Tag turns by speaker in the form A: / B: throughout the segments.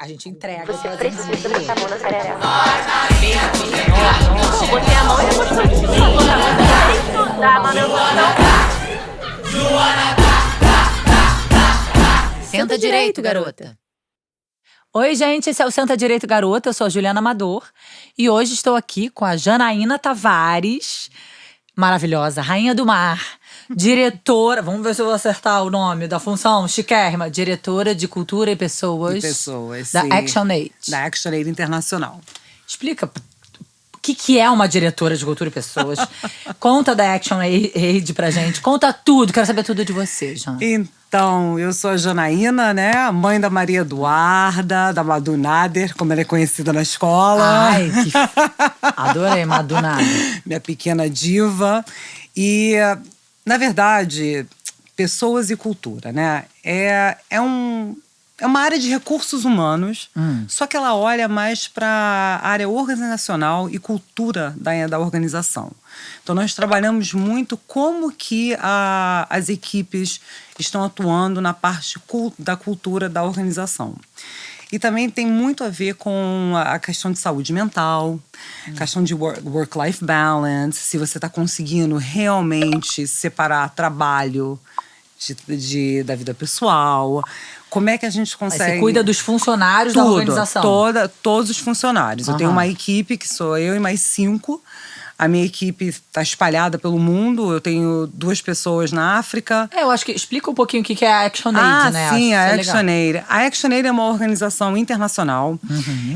A: A gente entrega.
B: Você precisa botar a mão na sararela. Eu botei a mão e depois foi de mim. Dá a manutenção.
A: Senta direito, garota. Oi, gente, esse é o Senta Direito, Garota. Eu sou a Juliana Amador e hoje estou aqui com a Janaína Tavares, maravilhosa, rainha do mar, diretora, vamos ver se eu vou acertar o nome da função, chiquérrima, diretora de Cultura e Pessoas, da
C: sim.
A: ActionAid.
C: Da ActionAid Internacional.
A: Explica o que é uma diretora de Cultura e Pessoas. Conta da ActionAid pra gente, conta tudo, quero saber tudo de você, Jana.
C: Então, eu sou a Janaína, né? Mãe da Maria Eduarda, da Madu Nader, como ela é conhecida na escola.
A: Ai, adorei Madu Nader.
C: Minha pequena diva. E, na verdade, pessoas e cultura, né? É uma área de recursos humanos, só que ela olha mais para a área organizacional e cultura da organização. Então, nós trabalhamos muito como que as equipes estão atuando na parte da cultura da organização. E também tem muito a ver com a questão de saúde mental, questão de work-life balance, se você está conseguindo realmente separar trabalho da vida pessoal. Como é que a gente consegue…
A: Você cuida dos funcionários da organização?
C: Todos os funcionários. Eu tenho uma equipe que sou eu e mais 5. A minha equipe está espalhada pelo mundo. Eu tenho 2 pessoas na África.
A: Eu acho que… Explica um pouquinho o que é a ActionAid, né?
C: Sim, a ActionAid. A ActionAid é uma organização internacional.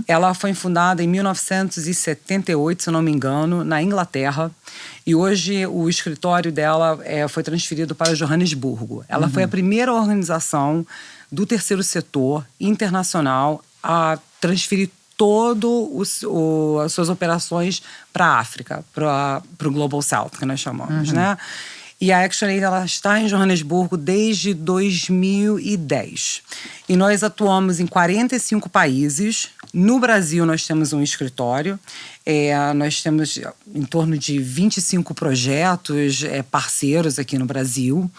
C: Ela foi fundada em 1978, se eu não me engano, na Inglaterra. E hoje o escritório dela foi transferido para Joanesburgo. Ela foi a primeira organização do terceiro setor internacional a transferir as suas operações para a África, para o Global South, que nós chamamos, né? E a ActionAid, ela está em Joanesburgo desde 2010. E nós atuamos em 45 países. No Brasil, nós temos um escritório. Nós temos em torno de 25 projetos parceiros aqui no Brasil.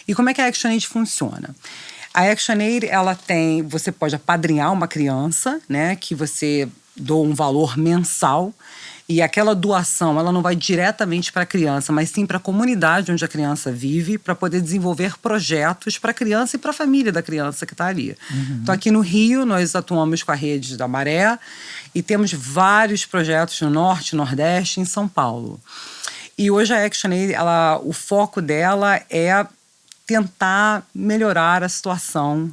C: E como é que a ActionAid funciona? A ActionAid, você pode apadrinhar uma criança, né, que você doa um valor mensal, e aquela doação, ela não vai diretamente para a criança, mas sim para a comunidade onde a criança vive, para poder desenvolver projetos para a criança e para a família da criança que está ali. Então, aqui no Rio, nós atuamos com a Rede da Maré e temos vários projetos no Norte, Nordeste e em São Paulo. E hoje a ActionAid, o foco dela é tentar melhorar a situação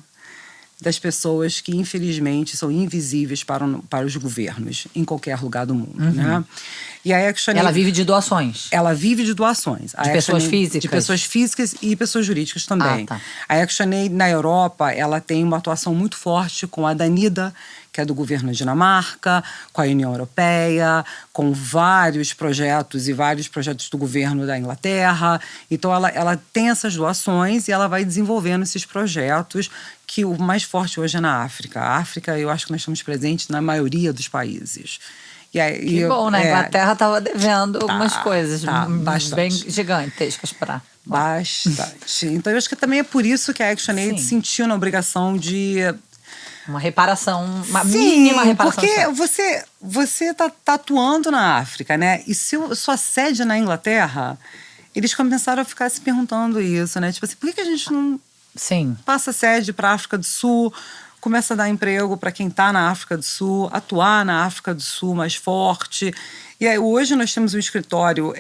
C: das pessoas que, infelizmente, são invisíveis para os governos em qualquer lugar do mundo, né? E a ActionAid…
A: Ela vive de doações?
C: Ela vive de doações.
A: De pessoas físicas?
C: De pessoas físicas e pessoas jurídicas também.
A: Tá.
C: A ActionAid, na Europa, ela tem uma atuação muito forte com a Danida, que é do governo da Dinamarca, com a União Europeia, com vários projetos do governo da Inglaterra. Então, ela tem essas doações e ela vai desenvolvendo esses projetos, que o mais forte hoje é na África. A África, eu acho que nós estamos presentes na maioria dos países.
A: Que bom, né? A Inglaterra estava devendo algumas coisas
C: bastante.
A: Bem gigantescas para…
C: Bastante. Então, eu acho que também é por isso que a ActionAid sentiu na obrigação de…
A: Uma reparação, mínima reparação.
C: Porque você está atuando na África, né? E sua sede é na Inglaterra, eles começaram a ficar se perguntando isso, né? Tipo assim, por que a gente não passa sede para a África do Sul, começa a dar emprego para quem está na África do Sul, atuar na África do Sul mais forte. E aí, hoje nós temos um escritório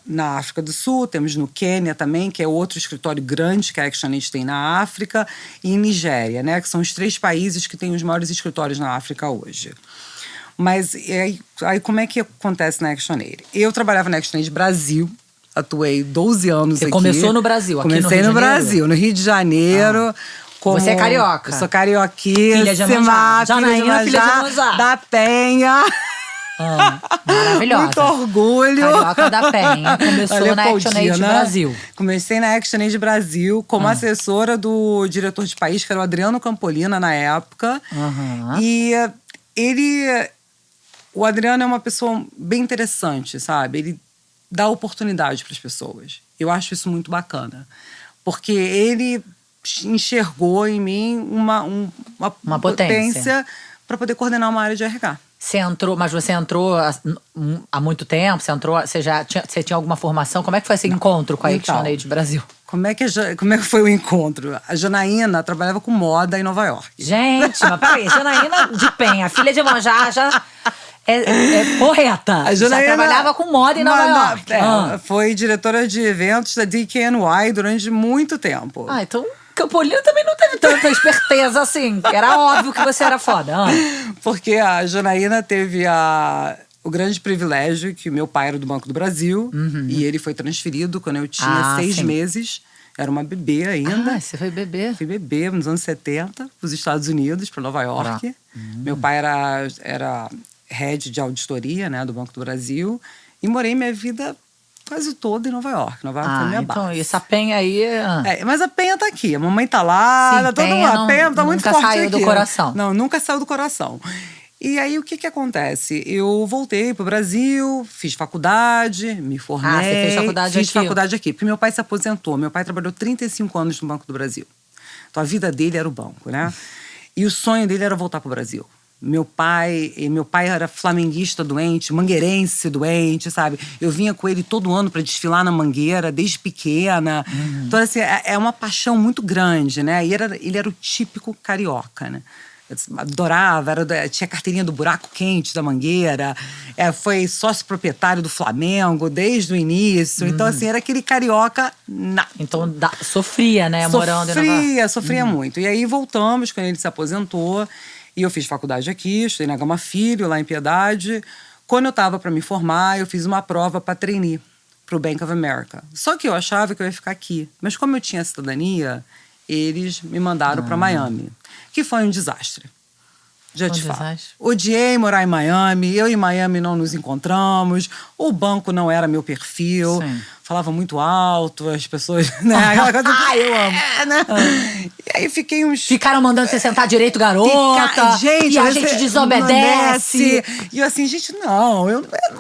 C: na África do Sul, temos no Quênia também, que é outro escritório grande que a ActionAid tem na África, e em Nigéria, né, que são os 3 países que têm os maiores escritórios na África hoje. Mas aí como é que acontece na ActionAid? Eu trabalhava na ActionAid Brasil, atuei 12 anos aqui.
A: Você começou no Brasil, aqui
C: Comecei
A: no Rio de Janeiro?
C: Brasil, no Rio de Janeiro.
A: Você é carioca?
C: Eu sou carioquíssima.
A: Filha de Iemanjá. Janaína, filha de Iemanjá.
C: Da Penha.
A: Maravilhosa.
C: Muito orgulho.
A: Carioca da Penha. Começou na ActionAid Brasil.
C: Comecei na ActionAid Brasil como assessora do diretor de país, que era o Adriano Campolina, na época. E o Adriano é uma pessoa bem interessante, sabe? Ele dá oportunidade para as pessoas. Eu acho isso muito bacana. Porque ele enxergou em mim uma potência para poder coordenar uma área de RH.
A: Mas você entrou há muito tempo? Você tinha alguma formação? Como é que foi esse encontro com a
C: Então,
A: ActionAid Brasil?
C: Como é que foi o encontro? A Janaína trabalhava com moda em Nova York.
A: Gente, mas peraí, Janaína de Penha, filha de Iemanjá, já é correta.
C: A Janaína
A: já trabalhava com moda em Nova York.
C: Foi diretora de eventos da DKNY durante muito tempo.
A: Então Campolino também não teve tanta esperteza assim. Era óbvio que você era foda.
C: Porque a Janaína teve o grande privilégio que meu pai era do Banco do Brasil. E ele foi transferido quando eu tinha 6 meses. Era uma bebê ainda.
A: Você foi bebê?
C: Fui bebê nos anos 70, para os Estados Unidos, para Nova York. Meu pai era head de auditoria, né, do Banco do Brasil. E morei minha vida quase toda em Nova York. Nova York foi minha base.
A: Então, essa Penha aí...
C: mas a Penha tá aqui. A mamãe tá lá.
A: Sim,
C: a Penha tá muito forte aqui.
A: Nunca saiu do coração.
C: Não, nunca saiu do coração. E aí, o que acontece? Eu voltei pro Brasil, fiz faculdade, me formei.
A: Você fez faculdade aqui?
C: Fiz faculdade aqui, porque meu pai se aposentou. Meu pai trabalhou 35 anos no Banco do Brasil. Então, a vida dele era o banco, né? E o sonho dele era voltar pro Brasil. Meu pai era flamenguista doente, mangueirense doente, sabe? Eu vinha com ele todo ano para desfilar na Mangueira, desde pequena. Então, assim, é uma paixão muito grande, né? E ele era o típico carioca, né? Eu adorava, tinha carteirinha do buraco quente da Mangueira, foi sócio proprietário do Flamengo desde o início. Então, assim, era aquele carioca.
A: Então, sofria, né? Morando em Nova York.
C: Sofria muito. E aí voltamos, quando ele se aposentou. E eu fiz faculdade aqui, estudei na Gama Filho, lá em Piedade. Quando eu estava para me formar, eu fiz uma prova para trainee para o Bank of America. Só que eu achava que eu ia ficar aqui. Mas como eu tinha cidadania, eles me mandaram para Miami, que foi um desastre. Já te falo. Odiei morar em Miami. Eu e Miami não nos encontramos. O banco não era meu perfil.
A: Sim.
C: Falava muito alto, as pessoas, né? Aquela coisa
A: eu amo.
C: E aí fiquei uns...
A: Ficaram mandando você sentar direito, garota.
C: Gente,
A: e a gente desobedece.
C: E eu assim, gente, não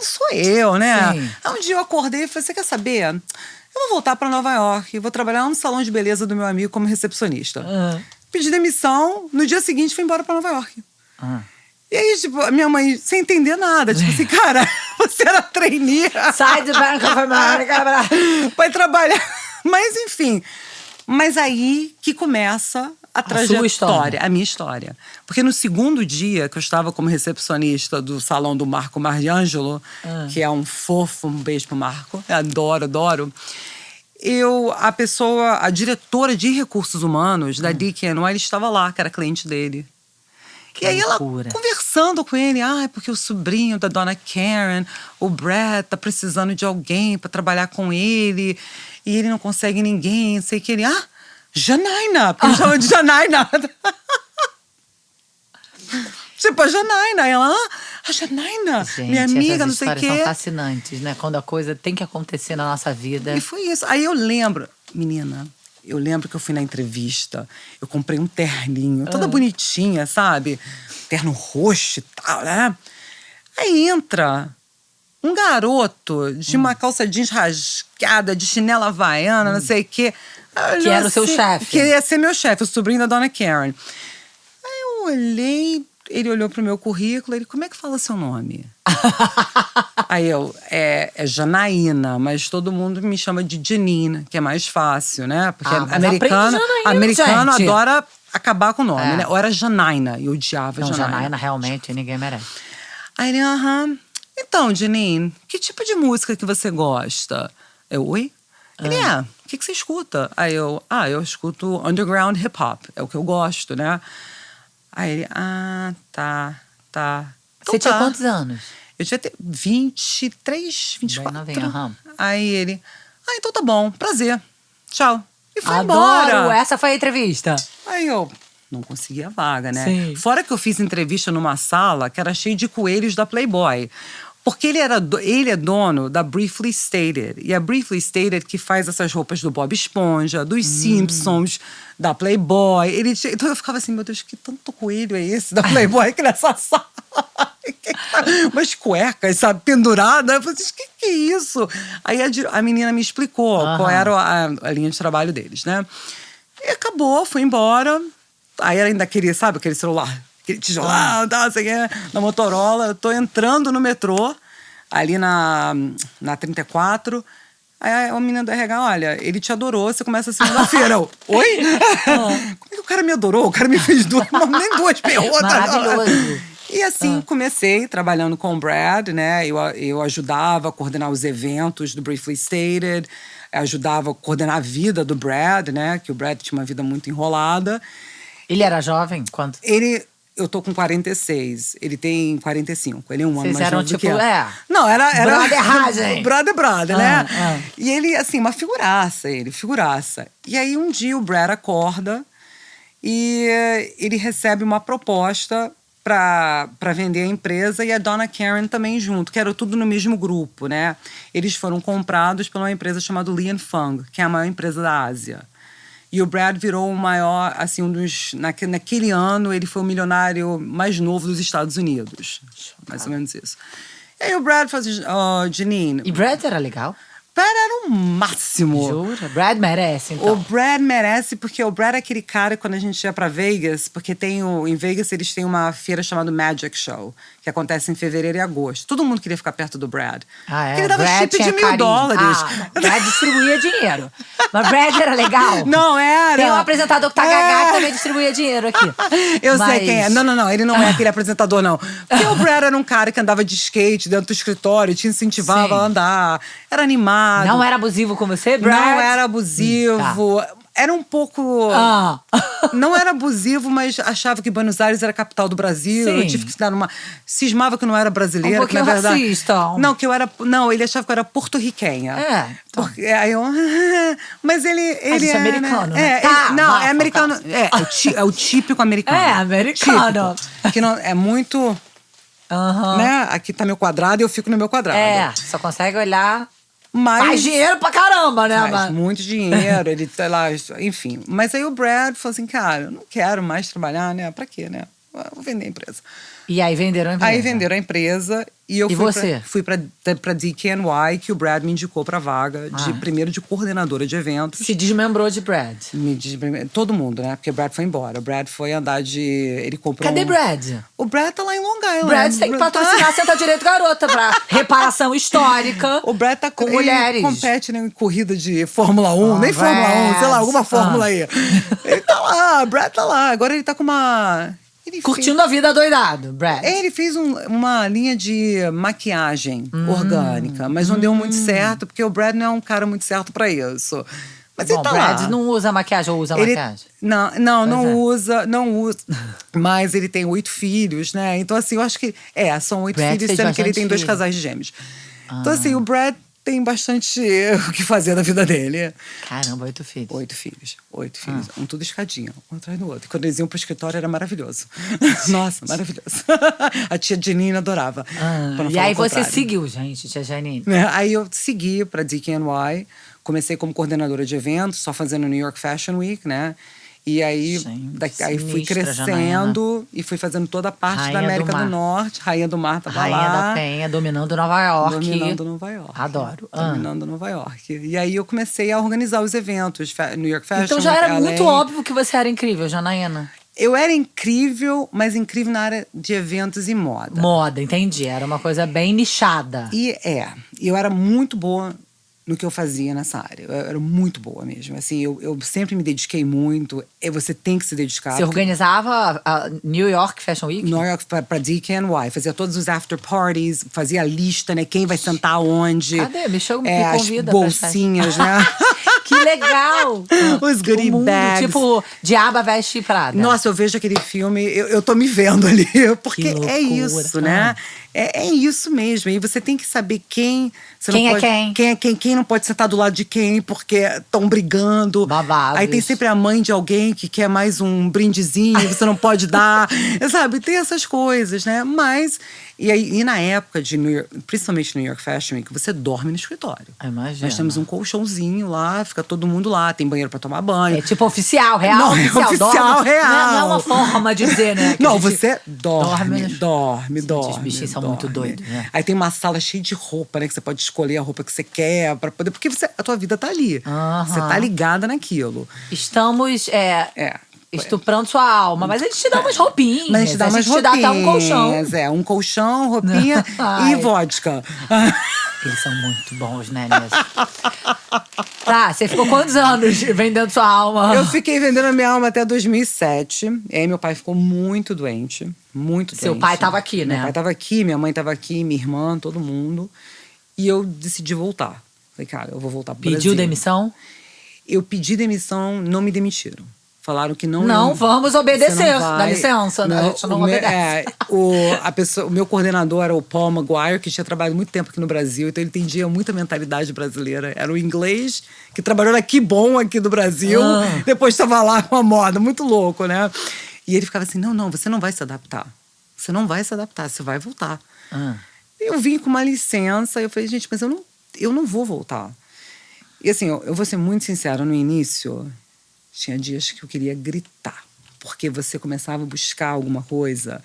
C: sou eu, né?
A: Sim.
C: Aí um dia eu acordei e falei, você quer saber? Eu vou voltar para Nova York. Vou trabalhar no salão de beleza do meu amigo como recepcionista. Pedi demissão. No dia seguinte, fui embora para Nova York. E aí, tipo, a minha mãe, sem entender nada, tipo assim, cara, você era trainee.
A: Sai do Banco of America.
C: Vai trabalhar. Mas, enfim. Mas aí que começa a trajetória, a minha história. Porque no segundo dia que eu estava como recepcionista do salão do Marco Mariangelo, que é um fofo, um beijo pro Marco, eu adoro. A diretora de recursos humanos da DKNY estava lá, que era cliente dele. E aí ela conversando com ele, porque o sobrinho da dona Karen, o Brad, tá precisando de alguém para trabalhar com ele, e ele não consegue ninguém, sei que ele, Janaína, porque ele chama de Janaína. Tipo, a Janaína, ela, a Janaína,
A: gente,
C: minha amiga, não sei o quê.
A: São fascinantes, né? Quando a coisa tem que acontecer na nossa vida.
C: E foi isso. Aí eu lembro, menina, que eu fui na entrevista, eu comprei um terninho, toda bonitinha, sabe? Terno roxo e tal, né? Aí entra um garoto de uma calça jeans rasgada, de chinela havaiana, não sei o quê.
A: Que era o seu chefe.
C: Que ia ser meu chefe, o sobrinho da dona Karen. Aí eu olhei, ele olhou pro meu currículo, ele, como é que fala seu nome? Aí eu, é Janaína, mas todo mundo me chama de Janine, que é mais fácil, né? Porque americano adora acabar com o nome, né? Ou era Janaína, eu odiava Janaína.
A: Janaína realmente ninguém merece.
C: Aí ele, então, Janine, que tipo de música que você gosta? Eu, oi? Ele, o que você escuta? Aí eu, eu escuto underground hip hop, é o que eu gosto, né? Aí ele, tá. Então,
A: você tinha quantos anos?
C: Eu devia ter 23, 24.
A: Bem novinha,
C: Aí ele, então tá bom, prazer, tchau. E foi
A: Adoro,
C: embora.
A: Essa foi a entrevista.
C: Aí eu não consegui a vaga, né?
A: Sim.
C: Fora que eu fiz entrevista numa sala que era cheia de coelhos da Playboy. Porque ele é dono da Briefly Stated. E a Briefly Stated que faz essas roupas do Bob Esponja, dos Simpsons, da Playboy. Então eu ficava assim, meu Deus, que tanto coelho é esse da Playboy que nessa sala? Umas cuecas, sabe, pendurada. Eu falei assim, que é isso? Aí a menina me explicou qual era a linha de trabalho deles, né? E acabou, fui embora. Aí ela ainda queria, sabe, aquele celular aquele tijolão, tal, sei o quê, na Motorola. Eu tô entrando no metrô, ali na 34. Aí a menina do RH, olha, ele te adorou, você começa segunda-feira. Oi? Como é que o cara me adorou? O cara me fez nem duas perguntas.
A: Maravilhoso.
C: E assim, comecei trabalhando com o Brad, né? Eu ajudava a coordenar os eventos do Briefly Stated, ajudava a coordenar a vida do Brad, né? Que o Brad tinha uma vida muito enrolada.
A: Ele era jovem? Quando?
C: Eu tô com 46, ele tem 45. Ele é um ano
A: Vocês
C: mais
A: eram
C: novo do
A: tipo,
C: que eu.
A: é.
C: Não, era
A: Brotheragem.
C: Brother, né?
A: Ah.
C: E ele, assim, uma figuraça. E aí, um dia, o Brad acorda e ele recebe uma proposta para vender a empresa e a Donna Karen também junto, que era tudo no mesmo grupo, né? Eles foram comprados por uma empresa chamada Li & Fung, que é a maior empresa da Ásia. E o Brad virou o maior, assim, naquele ano, ele foi o milionário mais novo dos Estados Unidos. Mais ou menos isso. E aí o Brad falou assim, Janine...
A: E Brad era legal?
C: Brad era o máximo.
A: Jura? Brad merece, então.
C: O Brad merece, porque o Brad é aquele cara, quando a gente ia pra Vegas, porque em Vegas eles têm uma feira chamada Magic Show, que acontece em fevereiro e agosto. Todo mundo queria ficar perto do Brad.
A: Ah, é?
C: Porque ele dava
A: Brad
C: chip de
A: tinha
C: $1.000.
A: Ah, Brad distribuía dinheiro. Mas Brad era legal?
C: Não, era.
A: Tem um apresentador que tá gagá que também distribuía dinheiro aqui.
C: Eu
A: Mas...
C: sei quem é. Não, ele não é aquele apresentador, não. Porque o Brad era um cara que andava de skate dentro do escritório, te incentivava
A: Sim.
C: a andar. Era animado.
A: Não era abusivo com você, Brad?
C: Não era abusivo.
A: Tá.
C: Era um pouco... Não era abusivo, mas achava que Buenos Aires era a capital do Brasil.
A: Sim.
C: Eu tive que dar uma... Cismava que eu não era brasileira.
A: Um pouquinho
C: que, na verdade...
A: racista.
C: Não, que eu era... Não, ele achava que eu era porto-riquenha.
A: É. Então.
C: Porque, aí eu... Mas ele
A: gente,
C: é
A: americano, né?
C: Não,
A: Tá,
C: é americano. É o típico americano.
A: É, americano.
C: Típico. Que não, é muito... Né? Aqui tá meu quadrado e eu fico no meu quadrado.
A: Só consegue olhar...
C: Mas
A: faz dinheiro pra caramba, né?
C: faz muito dinheiro, ele tá lá, enfim. Mas aí o Brad falou assim, cara, eu não quero mais trabalhar, né? Pra quê, né? Vou vender a empresa.
A: E aí venderam a empresa.
C: Aí venderam a empresa e eu fui pra DKNY, que o Brad me indicou pra vaga primeiro de coordenadora de eventos.
A: Se desmembrou de Brad.
C: Todo mundo, né? Porque o Brad foi embora. O Brad foi andar de... Ele comprou...
A: Cadê Brad?
C: O Brad tá lá em Long Island.
A: Brad tem que patrocinar a Senta Direito Garota pra reparação histórica.
C: O Brad tá
A: com mulheres.
C: Ele compete em corrida de Fórmula 1, nem Fórmula 1, sei lá, alguma fórmula aí. Ele tá lá, o Brad tá lá. Agora ele tá com uma...
A: Curtindo a vida doidado, Brad.
C: Ele fez uma linha de maquiagem orgânica, mas não deu muito certo, porque o Brad não é um cara muito certo pra isso. Mas
A: Bom,
C: ele tá
A: Brad
C: lá.
A: não usa maquiagem ou usa maquiagem?
C: Não usa. Mas ele tem 8 filhos, né? Então, assim, eu acho que... são 8
A: Brad
C: filhos,
A: fez
C: sendo que ele
A: bastante
C: tem 2
A: filho.
C: casais de gêmeos. Então, assim, o Brad tem bastante o que fazer na vida dele.
A: Caramba, 8 filhos.
C: 8 filhos. Um tudo escadinha, um atrás do outro. E quando eles iam pro escritório, era maravilhoso. Nossa, maravilhoso. A tia Janine adorava.
A: E aí você seguiu, gente, tia Janine?
C: Aí eu segui pra DKNY. Comecei como coordenadora de eventos, só fazendo New York Fashion Week, né? E aí, aí fui crescendo e fui fazendo toda a parte
A: Rainha
C: da América
A: do
C: do Norte. Rainha do Mar tava
A: Rainha
C: lá.
A: da Penha, dominando Nova York.
C: Dominando Nova York.
A: Adoro.
C: Dominando Nova York. E aí eu comecei a organizar os eventos, New York Fashion
A: Então já era
C: LA.
A: muito óbvio que você era incrível, Janaína.
C: Eu era incrível, mas incrível na área de eventos e moda.
A: Moda, entendi. Era uma coisa bem nichada.
C: E eu era muito boa no que eu fazia nessa área. Eu era muito boa mesmo. Assim, eu sempre me dediquei muito. E você tem que se dedicar.
A: Você organizava a New York Fashion Week?
C: New York pra DKNY. Fazia todos os after parties, fazia a lista, né? Quem vai sentar onde.
A: Cadê? Me convida.
C: As bolsinhas, né?
A: Que legal!
C: Os goodie bags.
A: Tipo, Diaba Veste Prada.
C: Nossa, eu vejo aquele filme, eu tô me vendo ali. Porque
A: Que
C: é isso, né? É isso mesmo. E você tem que saber quem...
A: Quem é quem?
C: Quem não pode sentar do lado de quem, porque estão brigando.
A: Babados.
C: Aí tem sempre a mãe de alguém que quer mais um brindezinho, você não pode dar. Sabe? Tem essas coisas, né? Mas... E na época de New York, principalmente New York Fashion Week, você dorme no escritório.
A: Imagina.
C: Nós temos um colchãozinho lá, fica todo mundo lá, tem banheiro pra tomar banho.
A: É tipo oficial, real.
C: Não,
A: oficial,
C: é oficial,
A: dorme.
C: real.
A: Não é uma forma de dizer, né?
C: Não, você dorme.
A: Os bichinhos são muito doidos, né?
C: Aí tem uma sala cheia de roupa, né? Que você pode escolher a roupa que você quer para poder... Porque a tua vida tá ali. Você tá ligada naquilo.
A: Estamos... Estuprando sua alma. Mas eles te dão umas roupinhas.
C: Mas a gente dá umas
A: te dá até um colchão.
C: um colchão, roupinha
A: Ai.
C: e vodka.
A: Eles são muito bons, né, mesmo? Tá, você ficou quantos anos vendendo sua alma?
C: Eu fiquei vendendo a minha alma até 2007. E aí meu pai ficou muito doente. Muito doente.
A: Seu pai tava aqui, né?
C: Meu pai tava aqui, minha mãe tava aqui, minha irmã, todo mundo. E eu decidi voltar. Falei, cara, eu vou voltar pro Brasil.
A: Pediu demissão?
C: Eu pedi demissão, não me demitiram. Falaram que não...
A: Não, vamos obedecer.
C: Você não vai.
A: Dá licença,
C: Não,
A: a gente não obedece.
C: O meu coordenador era o Paul Maguire, que tinha trabalhado muito tempo aqui no Brasil, então ele entendia muita mentalidade brasileira. Era o inglês, que trabalhou na Que Bom aqui do Brasil, depois estava lá com a moda, muito louco, né? E ele ficava assim, não, você não vai se adaptar. Você não vai se adaptar, você vai voltar. Eu vim com uma licença, eu falei, gente, mas eu não vou voltar. E assim, eu vou ser muito sincera, no início... Tinha dias que eu queria gritar, porque você começava a buscar alguma coisa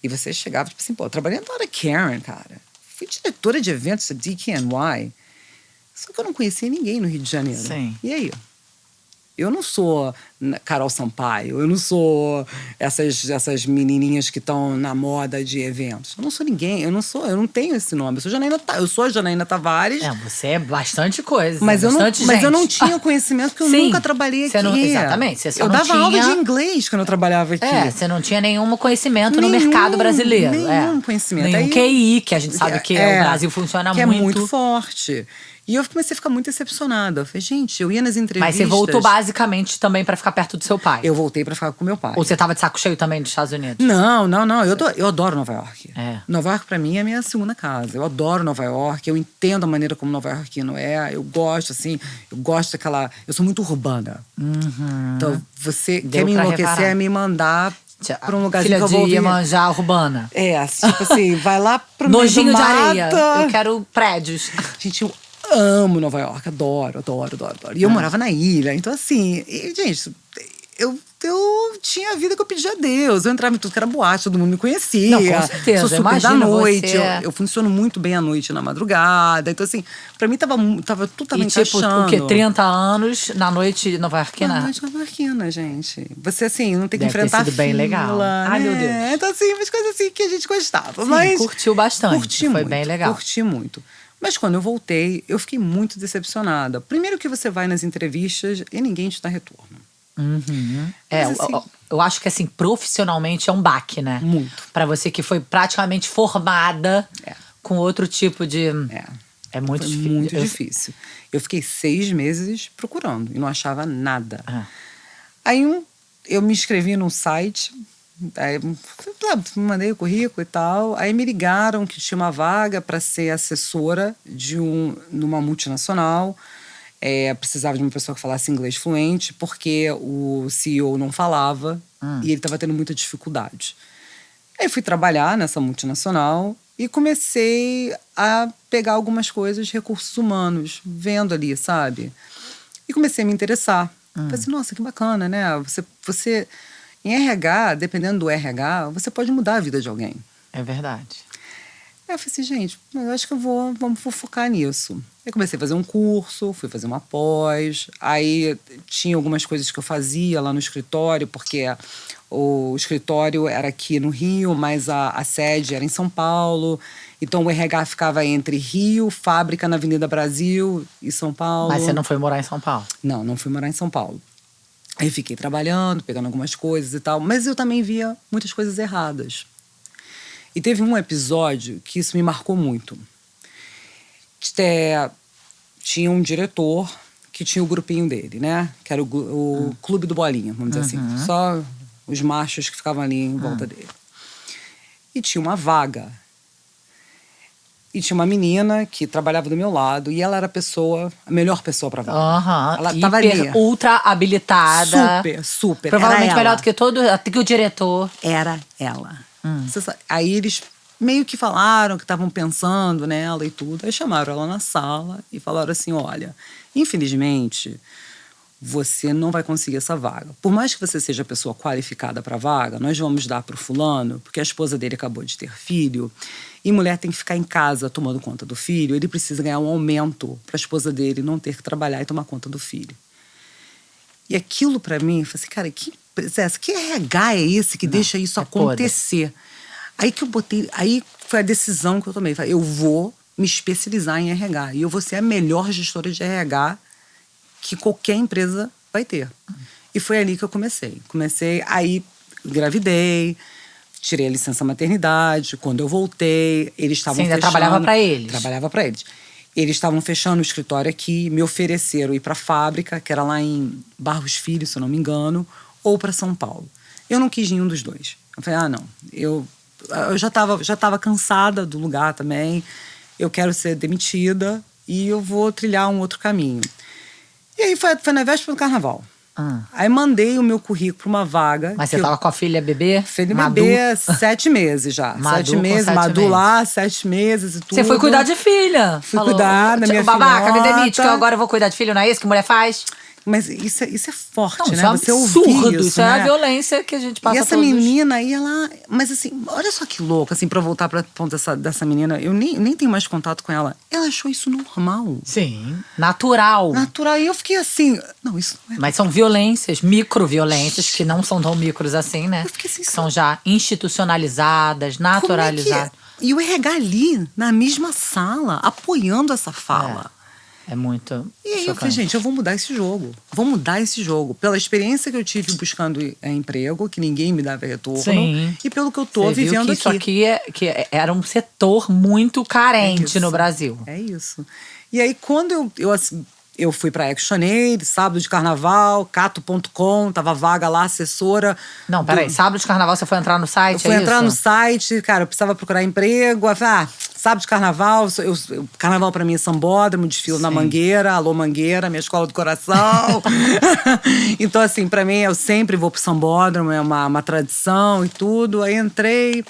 C: e você chegava, tipo assim, pô, eu trabalhei na hora Karen, cara. Fui diretora de eventos da DKNY. Só que eu não conhecia ninguém no Rio de Janeiro.
A: Sim.
C: E aí? Eu não sou Carol Sampaio, eu não sou essas menininhas que estão na moda de eventos. Eu não sou ninguém, eu não tenho esse nome. Eu sou a Janaína Tavares.
A: Você é bastante coisa.
C: Mas eu
A: bastante
C: não tinha o conhecimento, porque eu
A: Sim,
C: nunca trabalhei aqui.
A: Exatamente. Você só
C: eu
A: não
C: dava
A: tinha...
C: aula de inglês quando eu trabalhava aqui.
A: Você não tinha nenhum conhecimento no mercado brasileiro.
C: Nenhum conhecimento.
A: Nenhum QI, que a gente sabe que o Brasil funciona
C: que
A: muito.
C: É muito forte. E eu comecei a ficar muito decepcionada. Eu falei, gente, eu ia nas entrevistas...
A: Mas você voltou basicamente também pra ficar perto do seu pai?
C: Eu voltei pra ficar com meu pai.
A: Ou você tava de saco cheio também dos Estados Unidos?
C: Não. Eu adoro Nova York.
A: É.
C: Nova York, pra mim, é a minha segunda casa. Eu adoro Nova York. Eu entendo a maneira como Nova Yorkino é. Eu gosto, assim... Eu gosto daquela... Eu sou muito urbana. Então, você quer me enlouquecer, é me mandar... pra um lugarzinho
A: Filha
C: que eu vou
A: de Iemanjá urbana.
C: Tipo assim, vai lá pro meio do
A: Nojinho de
C: mato.
A: areia. Eu quero prédios.
C: Gente, eu amo Nova York. Adoro. E eu morava na ilha. Então, assim... gente, eu tinha a vida que eu pedia a Deus. Eu entrava em tudo que era boate, todo mundo me conhecia.
A: Não, com certeza.
C: Sou super
A: Imagina
C: da noite.
A: você...
C: Eu funciono muito bem à noite, na madrugada. Então, assim, pra mim tudo tava
A: E
C: encaixando.
A: o quê? 30 anos na noite nova-iorquina?
C: Na noite nova-iorquina, gente. Você, assim, não tem que
A: Deve ter
C: enfrentar
A: sido bem
C: fila,
A: legal. Ai, meu Deus.
C: Então, assim, umas coisas assim que a gente gostava.
A: Sim,
C: mas
A: curtiu bastante.
C: Curti
A: Foi
C: muito,
A: bem legal.
C: Curti muito. Mas quando eu voltei, eu fiquei muito decepcionada. Primeiro que você vai nas entrevistas e ninguém te dá retorno. Mas, assim,
A: eu acho que assim, profissionalmente é um baque, né?
C: Muito.
A: Pra você que foi praticamente formada com outro tipo de... É muito
C: foi
A: difícil.
C: muito difícil. Eu fiquei 6 meses procurando e não achava nada. Aí eu me inscrevi num site, aí, mandei o currículo e tal. Aí me ligaram que tinha uma vaga para ser assessora numa multinacional. Precisava de uma pessoa que falasse inglês fluente, porque o CEO não falava e ele estava tendo muita dificuldade. Aí fui trabalhar nessa multinacional e comecei a pegar algumas coisas de recursos humanos, vendo ali, sabe? E comecei a me interessar. Falei assim, nossa, que bacana, né? Você, em RH, dependendo do RH, você pode mudar a vida de alguém.
A: É verdade.
C: Aí eu falei assim, gente, eu acho que vamos focar nisso. Eu comecei a fazer um curso, fui fazer uma pós. Aí tinha algumas coisas que eu fazia lá no escritório, porque o escritório era aqui no Rio, mas a sede era em São Paulo. Então o RH ficava entre Rio, fábrica na Avenida Brasil e São Paulo.
A: Mas você não foi morar em São Paulo?
C: Não fui morar em São Paulo. Aí fiquei trabalhando, pegando algumas coisas e tal. Mas eu também via muitas coisas erradas. E teve um episódio que isso me marcou muito. Tinha um diretor que tinha o grupinho dele, né? Que era o clube do Bolinha, vamos dizer assim. Só os machos que ficavam ali em volta dele. E tinha uma vaga. E tinha uma menina que trabalhava do meu lado. E ela era a melhor pessoa pra vaga. Ela tava ali.
A: Ultra habilitada.
C: Super.
A: Provavelmente melhor do que o diretor.
C: Era ela. Aí eles meio que falaram que estavam pensando nela e tudo. Aí chamaram ela na sala e falaram assim, olha, infelizmente, você não vai conseguir essa vaga. Por mais que você seja a pessoa qualificada para a vaga, nós vamos dar para o fulano, porque a esposa dele acabou de ter filho, e mulher tem que ficar em casa tomando conta do filho, ele precisa ganhar um aumento para a esposa dele não ter que trabalhar e tomar conta do filho. E aquilo para mim, eu falei assim, cara, que Zé, que RH é esse que deixa isso acontecer? Aí que eu botei, aí foi a decisão que eu tomei. Falei, eu vou me especializar em RH e eu vou ser a melhor gestora de RH que qualquer empresa vai ter. E foi ali que eu comecei. Aí engravidei, tirei a licença maternidade. Quando eu voltei, eles estavam fechando.
A: Você ainda trabalhava para eles?
C: Trabalhava para eles. Eles estavam fechando o escritório aqui, me ofereceram ir para a fábrica, que era lá em Barros Filho, se eu não me engano, ou para São Paulo. Eu não quis nenhum dos dois. Eu falei, não, eu já estava cansada do lugar também, eu quero ser demitida e eu vou trilhar um outro caminho. E aí foi na véspera do carnaval. Aí mandei o meu currículo para uma vaga.
A: Mas você tava com a filha bebê?
C: Filha bebê, 7 meses já.
A: Madu
C: 7 meses, Madu lá, 7 meses e tudo.
A: Você foi cuidar de filha.
C: Fui cuidar da minha filha.
A: Babaca, me demite, que eu agora vou cuidar de filho, não é isso que mulher faz?
C: Mas isso é forte,
A: não,
C: né?
A: Isso é um
C: você
A: absurdo, isso
C: né?
A: é a violência que a gente passa.
C: E essa menina aí, ela... Mas assim, olha só que louco, assim, pra voltar pra ponto dessa menina, eu nem tenho mais contato com ela. Ela achou isso normal.
A: Sim, natural.
C: Natural. E eu fiquei assim, não, isso não é...
A: Mas são violências, microviolências, que não são tão micros assim, né?
C: Eu fiquei assim,
A: são já institucionalizadas, naturalizadas.
C: E o RH ali, na mesma sala, apoiando essa fala.
A: É muito.
C: E aí eu falei, gente, eu vou mudar esse jogo. Vou mudar esse jogo. Pela experiência que eu tive buscando emprego, que ninguém me dava retorno.
A: Sim.
C: E pelo que eu tô vivendo
A: aqui. Isso aqui era um setor muito carente no Brasil.
C: É isso. E aí, quando eu fui pra ActionAid, sábado de carnaval, cato.com, tava vaga lá, assessora.
A: Não, peraí, sábado de carnaval você foi entrar no site?
C: Eu fui entrar no site, cara, eu precisava procurar emprego. Eu falei, sábado de carnaval, carnaval pra mim é sambódromo, desfilo na Mangueira, alô Mangueira, minha escola do coração. Então, assim, pra mim, eu sempre vou pro sambódromo, é uma tradição e tudo. Aí entrei,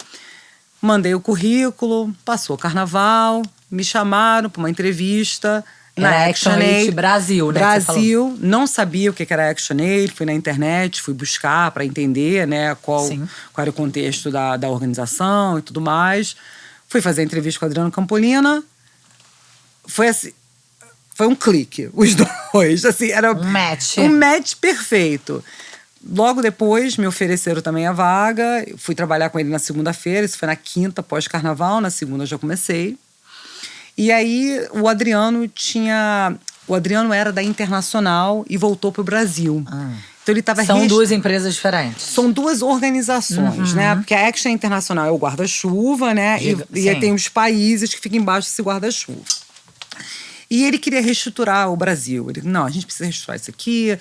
C: mandei o currículo, passou o carnaval, me chamaram pra uma entrevista.
A: Na ActionAid Brasil, né?
C: Brasil, não sabia o que era ActionAid, fui na internet, fui buscar para entender, né, qual era o contexto da organização e tudo mais. Fui fazer a entrevista com o Adriano Campolina. Foi assim, foi um clique, os dois, assim, era
A: um match.
C: Um match perfeito. Logo depois, me ofereceram também a vaga, fui trabalhar com ele na segunda-feira, isso foi na quinta, pós-carnaval, na segunda eu já comecei. E aí, o Adriano era da Internacional e voltou para o Brasil. Então, ele estava...
A: São duas empresas diferentes.
C: São duas organizações, né? Porque a Action Internacional é o guarda-chuva, né? E aí tem os países que ficam embaixo desse guarda-chuva. E ele queria reestruturar o Brasil. Ele, não, a gente precisa reestruturar isso aqui,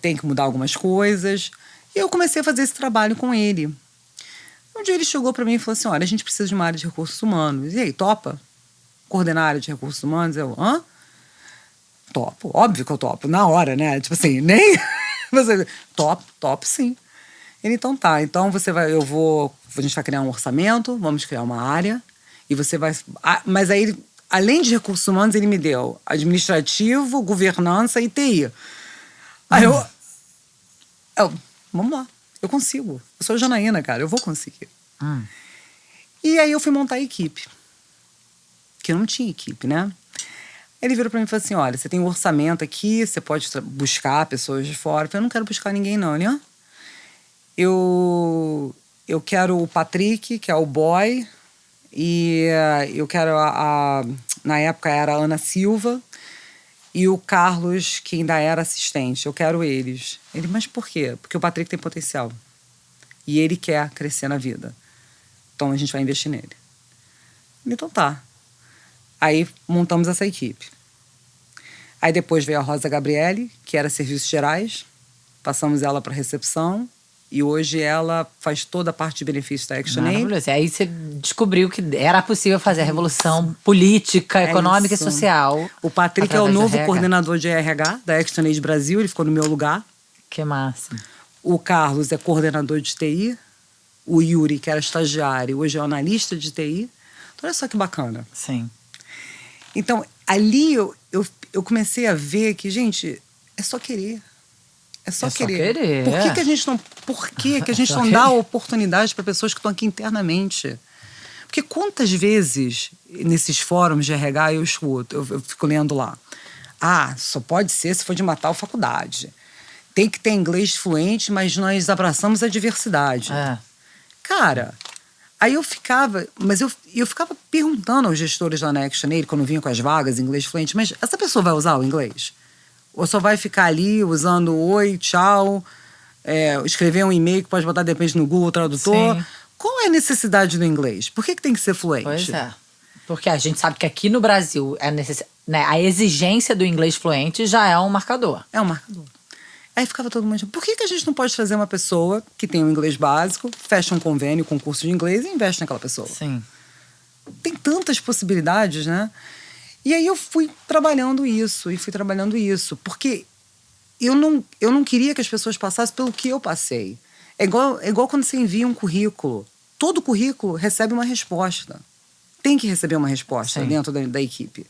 C: tem que mudar algumas coisas. E eu comecei a fazer esse trabalho com ele. Um dia ele chegou para mim e falou assim, olha, a gente precisa de uma área de recursos humanos. E aí, topa? Coordenar a área de recursos humanos, eu, topo, óbvio que eu topo, na hora, né? Tipo assim, nem... Topo sim. Ele, então tá, então a gente vai criar um orçamento, vamos criar uma área, e você vai... Mas aí, além de recursos humanos, ele me deu administrativo, governança e TI. Aí eu vamos lá, eu consigo. Eu sou Janaína, cara, eu vou conseguir. E aí eu fui montar a equipe. Que não tinha equipe, né? Ele virou pra mim e falou assim, olha, você tem um orçamento aqui, você pode buscar pessoas de fora. Eu falei, eu não quero buscar ninguém não, né? Eu quero o Patrick, que é o boy, e eu quero na época era a Ana Silva, e o Carlos, que ainda era assistente. Eu quero eles. Ele, mas por quê? Porque o Patrick tem potencial. E ele quer crescer na vida. Então a gente vai investir nele. Então tá. Aí montamos essa equipe. Aí depois veio a Rosa Gabriele, que era Serviços Gerais. Passamos ela para recepção. E hoje ela faz toda a parte de benefícios da ActionAid.
A: Maravilhoso. E aí você descobriu que era possível fazer a revolução política, econômica e social.
C: O Patrick é o novo coordenador de RH da ActionAid Brasil. Ele ficou no meu lugar.
A: Que massa.
C: O Carlos é coordenador de TI. O Yuri, que era estagiário, hoje é analista de TI. Então, olha só que bacana.
A: Sim.
C: Então, ali eu comecei a ver que, gente, é só querer. É só querer. Por que a gente não dá oportunidade para pessoas que estão aqui internamente? Porque quantas vezes, nesses fóruns de RH, eu escuto, eu fico lendo lá. Só pode ser se for de uma tal faculdade. tem que ter inglês fluente, mas nós abraçamos a diversidade. Cara, aí eu ficava perguntando aos gestores lá na ActionAid, quando vinham com as vagas em inglês fluente, mas essa pessoa vai usar o inglês? Ou só vai ficar ali usando oi, tchau, escrever um e-mail que pode botar, de repente, no Google Tradutor?
A: Sim.
C: Qual é a necessidade do inglês? Por que tem que ser fluente?
A: Pois é. Porque a gente sabe que aqui no Brasil né, a exigência do inglês fluente já é um marcador.
C: É um marcador. Aí ficava todo mundo... Por que a gente não pode trazer uma pessoa que tem um inglês básico, fecha um convênio com um curso de inglês e investe naquela pessoa?
A: Sim.
C: Tem tantas possibilidades, né? E aí eu fui trabalhando isso, porque eu não queria que as pessoas passassem pelo que eu passei. É igual quando você envia um currículo. Todo currículo recebe uma resposta. Tem que receber uma resposta dentro da equipe.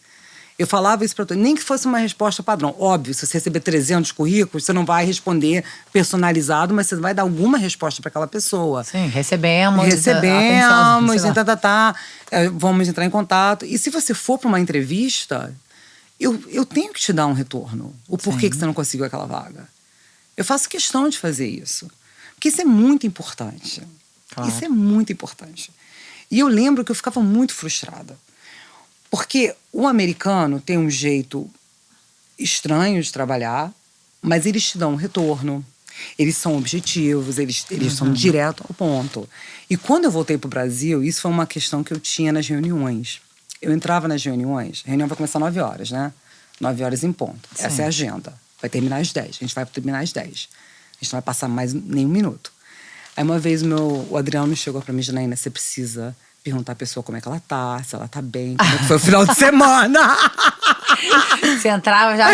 C: Eu falava isso para todos, nem que fosse uma resposta padrão. Óbvio, se você receber 300 currículos, você não vai responder personalizado, mas você vai dar alguma resposta para aquela pessoa.
A: Sim, recebemos,
C: vamos entrar em contato. E se você for para uma entrevista, eu tenho que te dar um retorno. O porquê que você não conseguiu aquela vaga. Eu faço questão de fazer isso. Porque isso é muito importante.
A: Claro.
C: Isso é muito importante. E eu lembro que eu ficava muito frustrada. Porque o americano tem um jeito estranho de trabalhar, mas eles te dão um retorno. Eles são objetivos, eles são direto ao ponto. E quando eu voltei para o Brasil, isso foi uma questão que eu tinha nas reuniões. Eu entrava nas reuniões, a reunião vai começar 9 horas, né? 9 horas em ponto.
A: Sim.
C: Essa é a agenda. Vai terminar às 10. A gente vai terminar às 10. A gente não vai passar mais nenhum minuto. Aí uma vez o Adriano chegou para mim, Janaína, você precisa perguntar à pessoa como é que ela tá, se ela tá bem, como é que foi o final de semana.
A: Você entrava já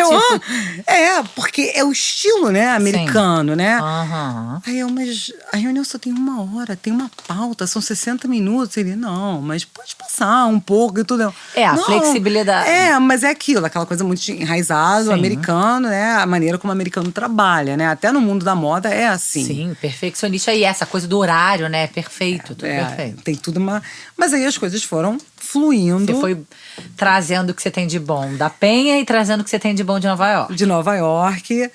C: porque é o estilo, né, americano, né?
A: Uhum.
C: Mas a reunião só tem 1 hora, tem uma pauta, são 60 minutos. Ele, não, mas pode passar um pouco e tudo.
A: A flexibilidade.
C: Mas é aquela coisa muito enraizada, americano, né? A maneira como o americano trabalha, né? Até no mundo da moda é assim.
A: Sim, perfeccionista. E essa coisa do horário, né? Perfeito, tudo perfeito.
C: Tem tudo uma... Mas aí as coisas foram fluindo.
A: Você foi trazendo o que você tem de bom da Penha e trazendo o que você tem de bom de Nova York.
C: De Nova York.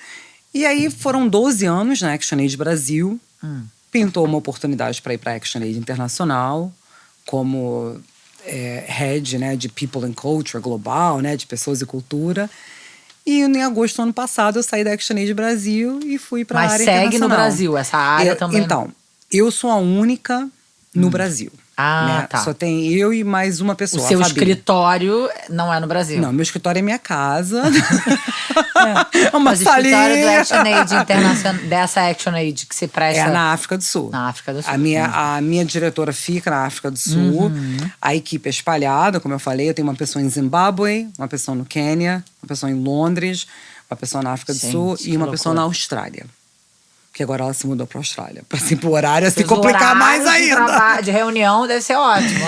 C: E aí foram 12 anos na ActionAid Brasil. Pintou uma oportunidade para ir para a ActionAid Internacional como head, né, de People and Culture global, né, de pessoas e cultura. E em agosto do ano passado eu saí da ActionAid Brasil e fui para a área internacional.
A: Mas segue no Brasil, essa área também?
C: Então, eu sou a única no Brasil. Né?
A: Tá.
C: Só tem eu e mais uma pessoa.
A: O seu escritório não é no Brasil?
C: Não, meu escritório é minha casa.
A: Uma
C: Mas
A: o escritório do ActionAid Internacional, dessa ActionAid que se presta...
C: É na África do Sul.
A: Na África do Sul.
C: A minha diretora fica na África do Sul. A equipe é espalhada, como eu falei. Eu tenho uma pessoa em Zimbábue, uma pessoa no Quênia, uma pessoa em Londres, uma pessoa na África do Sul e uma pessoa na Austrália. Porque agora ela se mudou para a Austrália. Para assim, o horário se complicar mais ainda.
A: De reunião deve ser ótimo.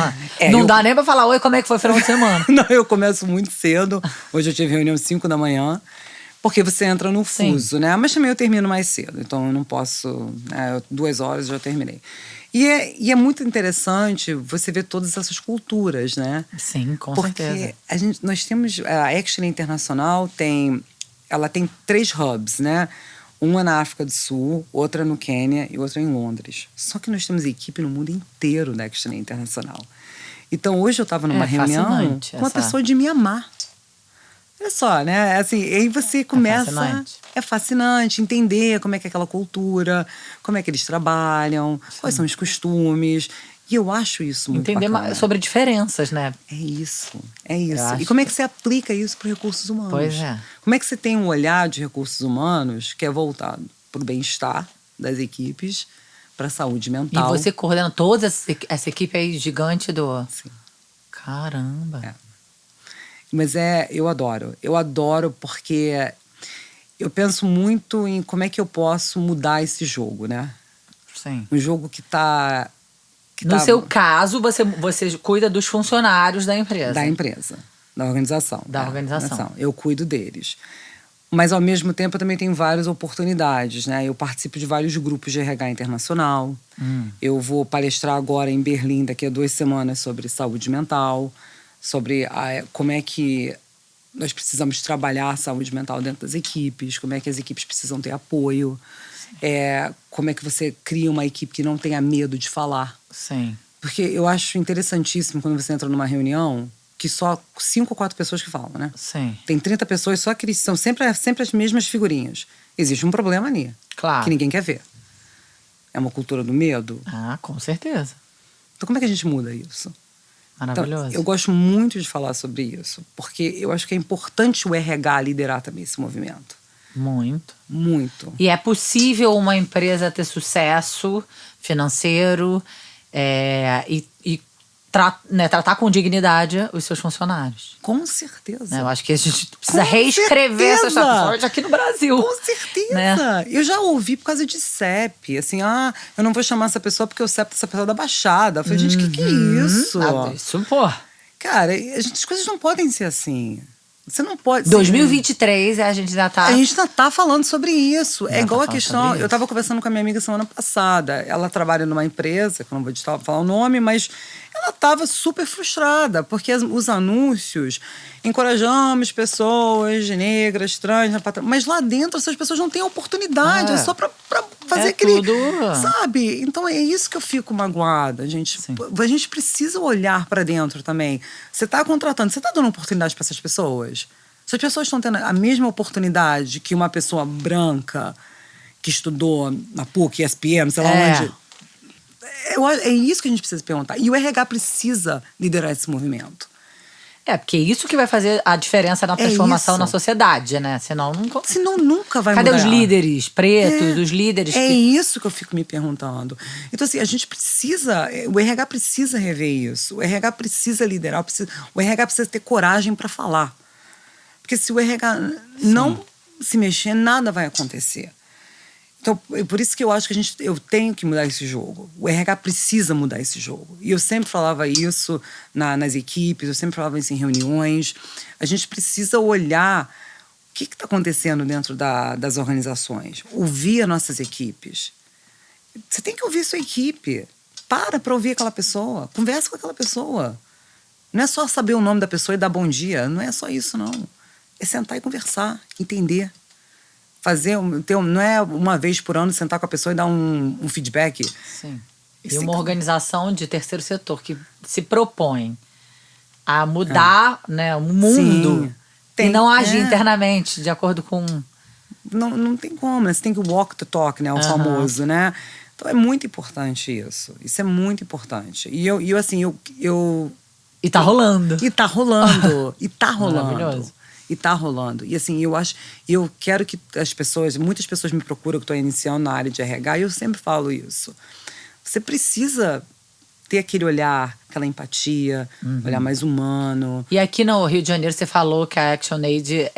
A: Não dá nem para falar, oi, como é que foi o final de semana?
C: Não, eu começo muito cedo. Hoje eu tive reunião às 5 da manhã. Porque você entra no fuso, né? Mas também eu termino mais cedo. Então eu não posso... 2 horas eu já terminei. E é muito interessante você ver todas essas culturas, né?
A: Sim, com certeza.
C: Porque nós temos... A Action Internacional ela tem 3 hubs, né? Uma na África do Sul, outra no Quênia e outra em Londres. Só que nós temos equipe no mundo inteiro da Action Internacional. Então, hoje eu estava numa reunião com uma pessoa de Mianmar. Olha só, né? Assim, aí você começa... É fascinante entender como é que é aquela cultura, como é que eles trabalham, quais são os costumes... E eu acho isso muito bacana.
A: Entender sobre diferenças, né?
C: É isso. E como é que você aplica isso para recursos humanos?
A: Pois é.
C: Como é que você tem um olhar de recursos humanos que é voltado para o bem-estar das equipes, para a saúde mental?
A: E você coordena toda essa equipe aí gigante do...
C: Sim.
A: Caramba.
C: Mas eu adoro. Eu adoro porque eu penso muito em como é que eu posso mudar esse jogo, né?
A: Sim.
C: Um jogo que está...
A: No seu caso, você cuida dos funcionários da empresa.
C: Da organização.
A: Da organização.
C: Eu cuido deles. Mas, ao mesmo tempo, eu também tenho várias oportunidades, né? Eu participo de vários grupos de RH internacional. Eu vou palestrar agora em Berlim, daqui a 2 semanas, sobre saúde mental, sobre como é que nós precisamos trabalhar a saúde mental dentro das equipes, como é que as equipes precisam ter apoio, como é que você cria uma equipe que não tenha medo de falar.
A: Sim.
C: Porque eu acho interessantíssimo quando você entra numa reunião que só 5 ou 4 pessoas que falam, né?
A: Sim.
C: Tem 30 pessoas, só que eles são sempre as mesmas figurinhas. Existe um problema ali,
A: Claro.
C: que ninguém quer ver. É uma cultura do medo.
A: Ah, com certeza.
C: Então como é que a gente muda isso?
A: Maravilhoso.
C: Então, eu gosto muito de falar sobre isso, porque eu acho que é importante o RH liderar também esse movimento.
A: Muito.
C: Muito.
A: E é possível uma empresa ter sucesso financeiro e tratar com dignidade os seus funcionários.
C: Com certeza.
A: Eu acho que a gente precisa reescrever essa história aqui no Brasil.
C: Com certeza.
A: Né?
C: Eu já ouvi por causa de CEP. Assim, eu não vou chamar essa pessoa porque o CEP dessa pessoa é da Baixada. Eu falei, gente, que é isso?
A: Isso, pô.
C: Cara, as coisas não podem ser assim. Você não pode...
A: 2023, a gente já tá...
C: A gente ainda tá falando sobre isso.
A: Já
C: É igual
A: tá
C: a
A: falando
C: questão...
A: sobre
C: Eu tava
A: isso.
C: conversando com a minha amiga semana passada. Ela trabalha numa empresa, que eu não vou falar o nome, mas ela tava super frustrada, porque os anúncios encorajamos pessoas negras, trans, mas lá dentro essas pessoas não têm oportunidade, é só pra fazer aquele...
A: tudo...
C: Sabe? Então é isso que eu fico magoada, gente.
A: Sim.
C: A gente precisa olhar pra dentro também. Você tá contratando, você tá dando oportunidade pra essas pessoas? Se as pessoas estão tendo a mesma oportunidade que uma pessoa branca que estudou na PUC, SPM, sei lá onde... É isso que a gente precisa perguntar. E o RH precisa liderar esse movimento.
A: Porque é isso que vai fazer a diferença na transformação
C: isso.
A: na sociedade, né? Senão
C: nunca vai
A: Cadê
C: mudar.
A: os líderes pretos, os líderes
C: É
A: que...
C: isso que eu fico me perguntando. Então, assim, a gente precisa... O RH precisa rever isso. O RH precisa liderar. O RH precisa ter coragem para falar. Porque se o RH não se mexer, nada vai acontecer. Então, por isso que eu acho que eu tenho que mudar esse jogo. O RH precisa mudar esse jogo. E eu sempre falava isso nas equipes, eu sempre falava isso em reuniões. A gente precisa olhar o que está acontecendo dentro das organizações. Ouvir as nossas equipes. Você tem que ouvir sua equipe. Para ouvir aquela pessoa. Conversa com aquela pessoa. Não é só saber o nome da pessoa e dar bom dia. Não é só isso, não. É sentar e conversar, entender. Não é uma vez por ano sentar com a pessoa e dar um feedback.
A: Sim. E uma organização de terceiro setor que se propõe a mudar o mundo e não agir internamente de acordo com...
C: Não tem como, né? Você tem que walk the talk, né? O famoso, né? Então é muito importante isso. Isso é muito importante. E
A: E tá rolando.
C: E tá rolando. E tá rolando.
A: Maravilhoso.
C: E tá rolando. E assim, eu quero que muitas pessoas me procuram, que estou iniciando na área de RH, e eu sempre falo isso. Você precisa ter aquele olhar, aquela empatia, olhar mais humano.
A: E aqui no Rio de Janeiro você falou que a ActionAid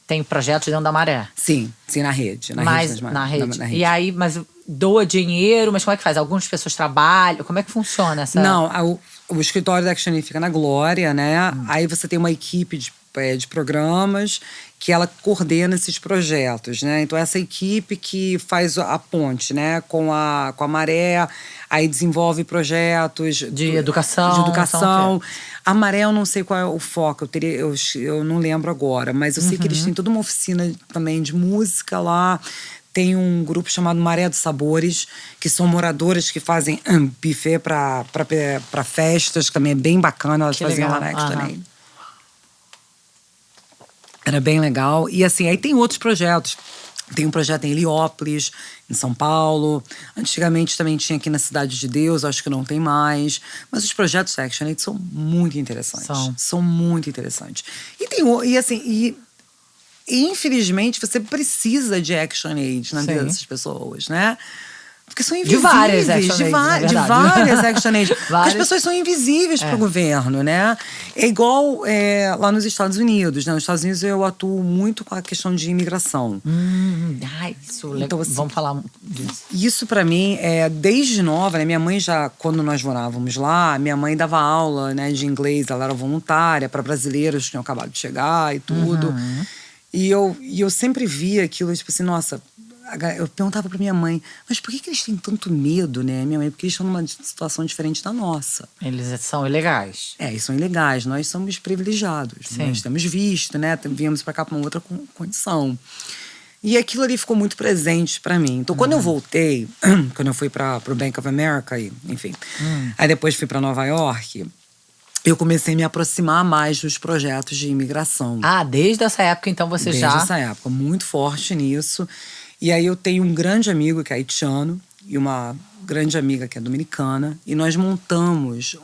A: tem projetos dentro da Maré.
C: Sim, na rede. Na rede.
A: E aí, mas doa dinheiro, mas como é que faz? Algumas pessoas trabalham, como é que funciona essa...
C: Não, o escritório da ActionAid fica na Glória, né? Aí você tem uma equipe de programas que ela coordena esses projetos, né? Então essa equipe que faz a ponte, né, com a Maré, aí desenvolve projetos
A: de educação.
C: A Maré eu não sei qual é o foco, eu não lembro agora, mas eu sei que eles têm toda uma oficina também de música lá. Tem um grupo chamado Maré dos Sabores, que são moradoras que fazem buffet para festas, que também é bem bacana, elas faziam lá na ActionAid. Era bem legal. E assim, aí tem outros projetos. Tem um projeto em Heliópolis, em São Paulo. Antigamente também tinha aqui na Cidade de Deus, acho que não tem mais. Mas os projetos da ActionAid são muito interessantes. São muito interessantes. E infelizmente você precisa de ActionAid na vida dessas pessoas, né? Porque são invisíveis.
A: De várias ActionAid,
C: de várias ActionAid. Porque as pessoas são invisíveis para o governo, né? É igual lá nos Estados Unidos, né? Nos Estados Unidos eu atuo muito com a questão de imigração.
A: Isso,
C: então, assim,
A: vamos falar disso.
C: Isso para mim, desde nova, né? Minha mãe quando nós morávamos lá, minha mãe dava aula, né, de inglês, ela era voluntária para brasileiros que tinham acabado de chegar e tudo. E eu sempre via aquilo, tipo assim, nossa... Eu perguntava pra minha mãe, mas por que eles têm tanto medo, né? Minha mãe, porque eles estão numa situação diferente da nossa.
A: Eles são ilegais.
C: Eles são ilegais, nós somos privilegiados.
A: Sim.
C: Nós temos visto, né? Viemos pra cá pra uma outra condição. E aquilo ali ficou muito presente pra mim. Então, quando eu voltei, quando eu fui pro Bank of America, enfim, aí depois fui pra Nova York, eu comecei a me aproximar mais dos projetos de imigração.
A: Desde essa época, então, você já...
C: Desde essa época, muito forte nisso. E aí eu tenho um grande amigo que é haitiano e uma grande amiga que é dominicana. E nós montamos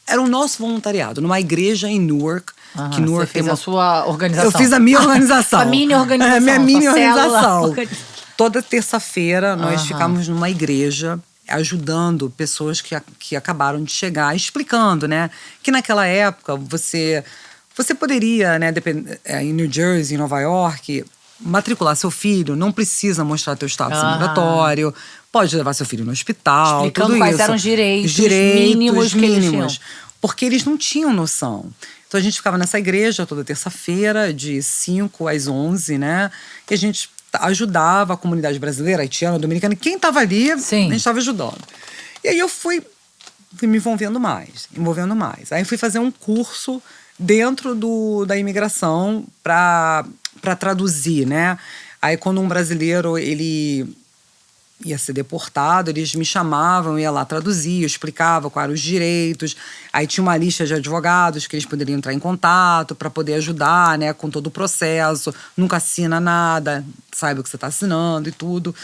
C: era o nosso voluntariado, numa igreja em Newark. Que Newark
A: você fez a sua organização.
C: Eu fiz a minha organização.
A: A mini organização.
C: Minha mini organização.
A: Célula.
C: Toda terça-feira nós ficamos numa igreja ajudando pessoas que acabaram de chegar, explicando, né? Que naquela época você poderia, né, em New Jersey, em Nova York, matricular seu filho, não precisa mostrar teu status migratório, pode levar seu filho no hospital,
A: explicando
C: tudo
A: quais
C: isso.
A: eram os direitos mínimos que eles tinham.
C: Porque eles não tinham noção. Então a gente ficava nessa igreja toda terça-feira, de 5 às 11, né? E a gente ajudava a comunidade brasileira, haitiana, dominicana, e quem estava ali, a gente estava ajudando. E aí eu fui me envolvendo mais. Aí fui fazer um curso dentro da imigração para traduzir, né? Aí quando um brasileiro, ele ia ser deportado, eles me chamavam, eu ia lá traduzir, eu explicava quais eram os direitos. Aí tinha uma lista de advogados que eles poderiam entrar em contato para poder ajudar, né, com todo o processo. Nunca assina nada, sabe o que você está assinando e tudo.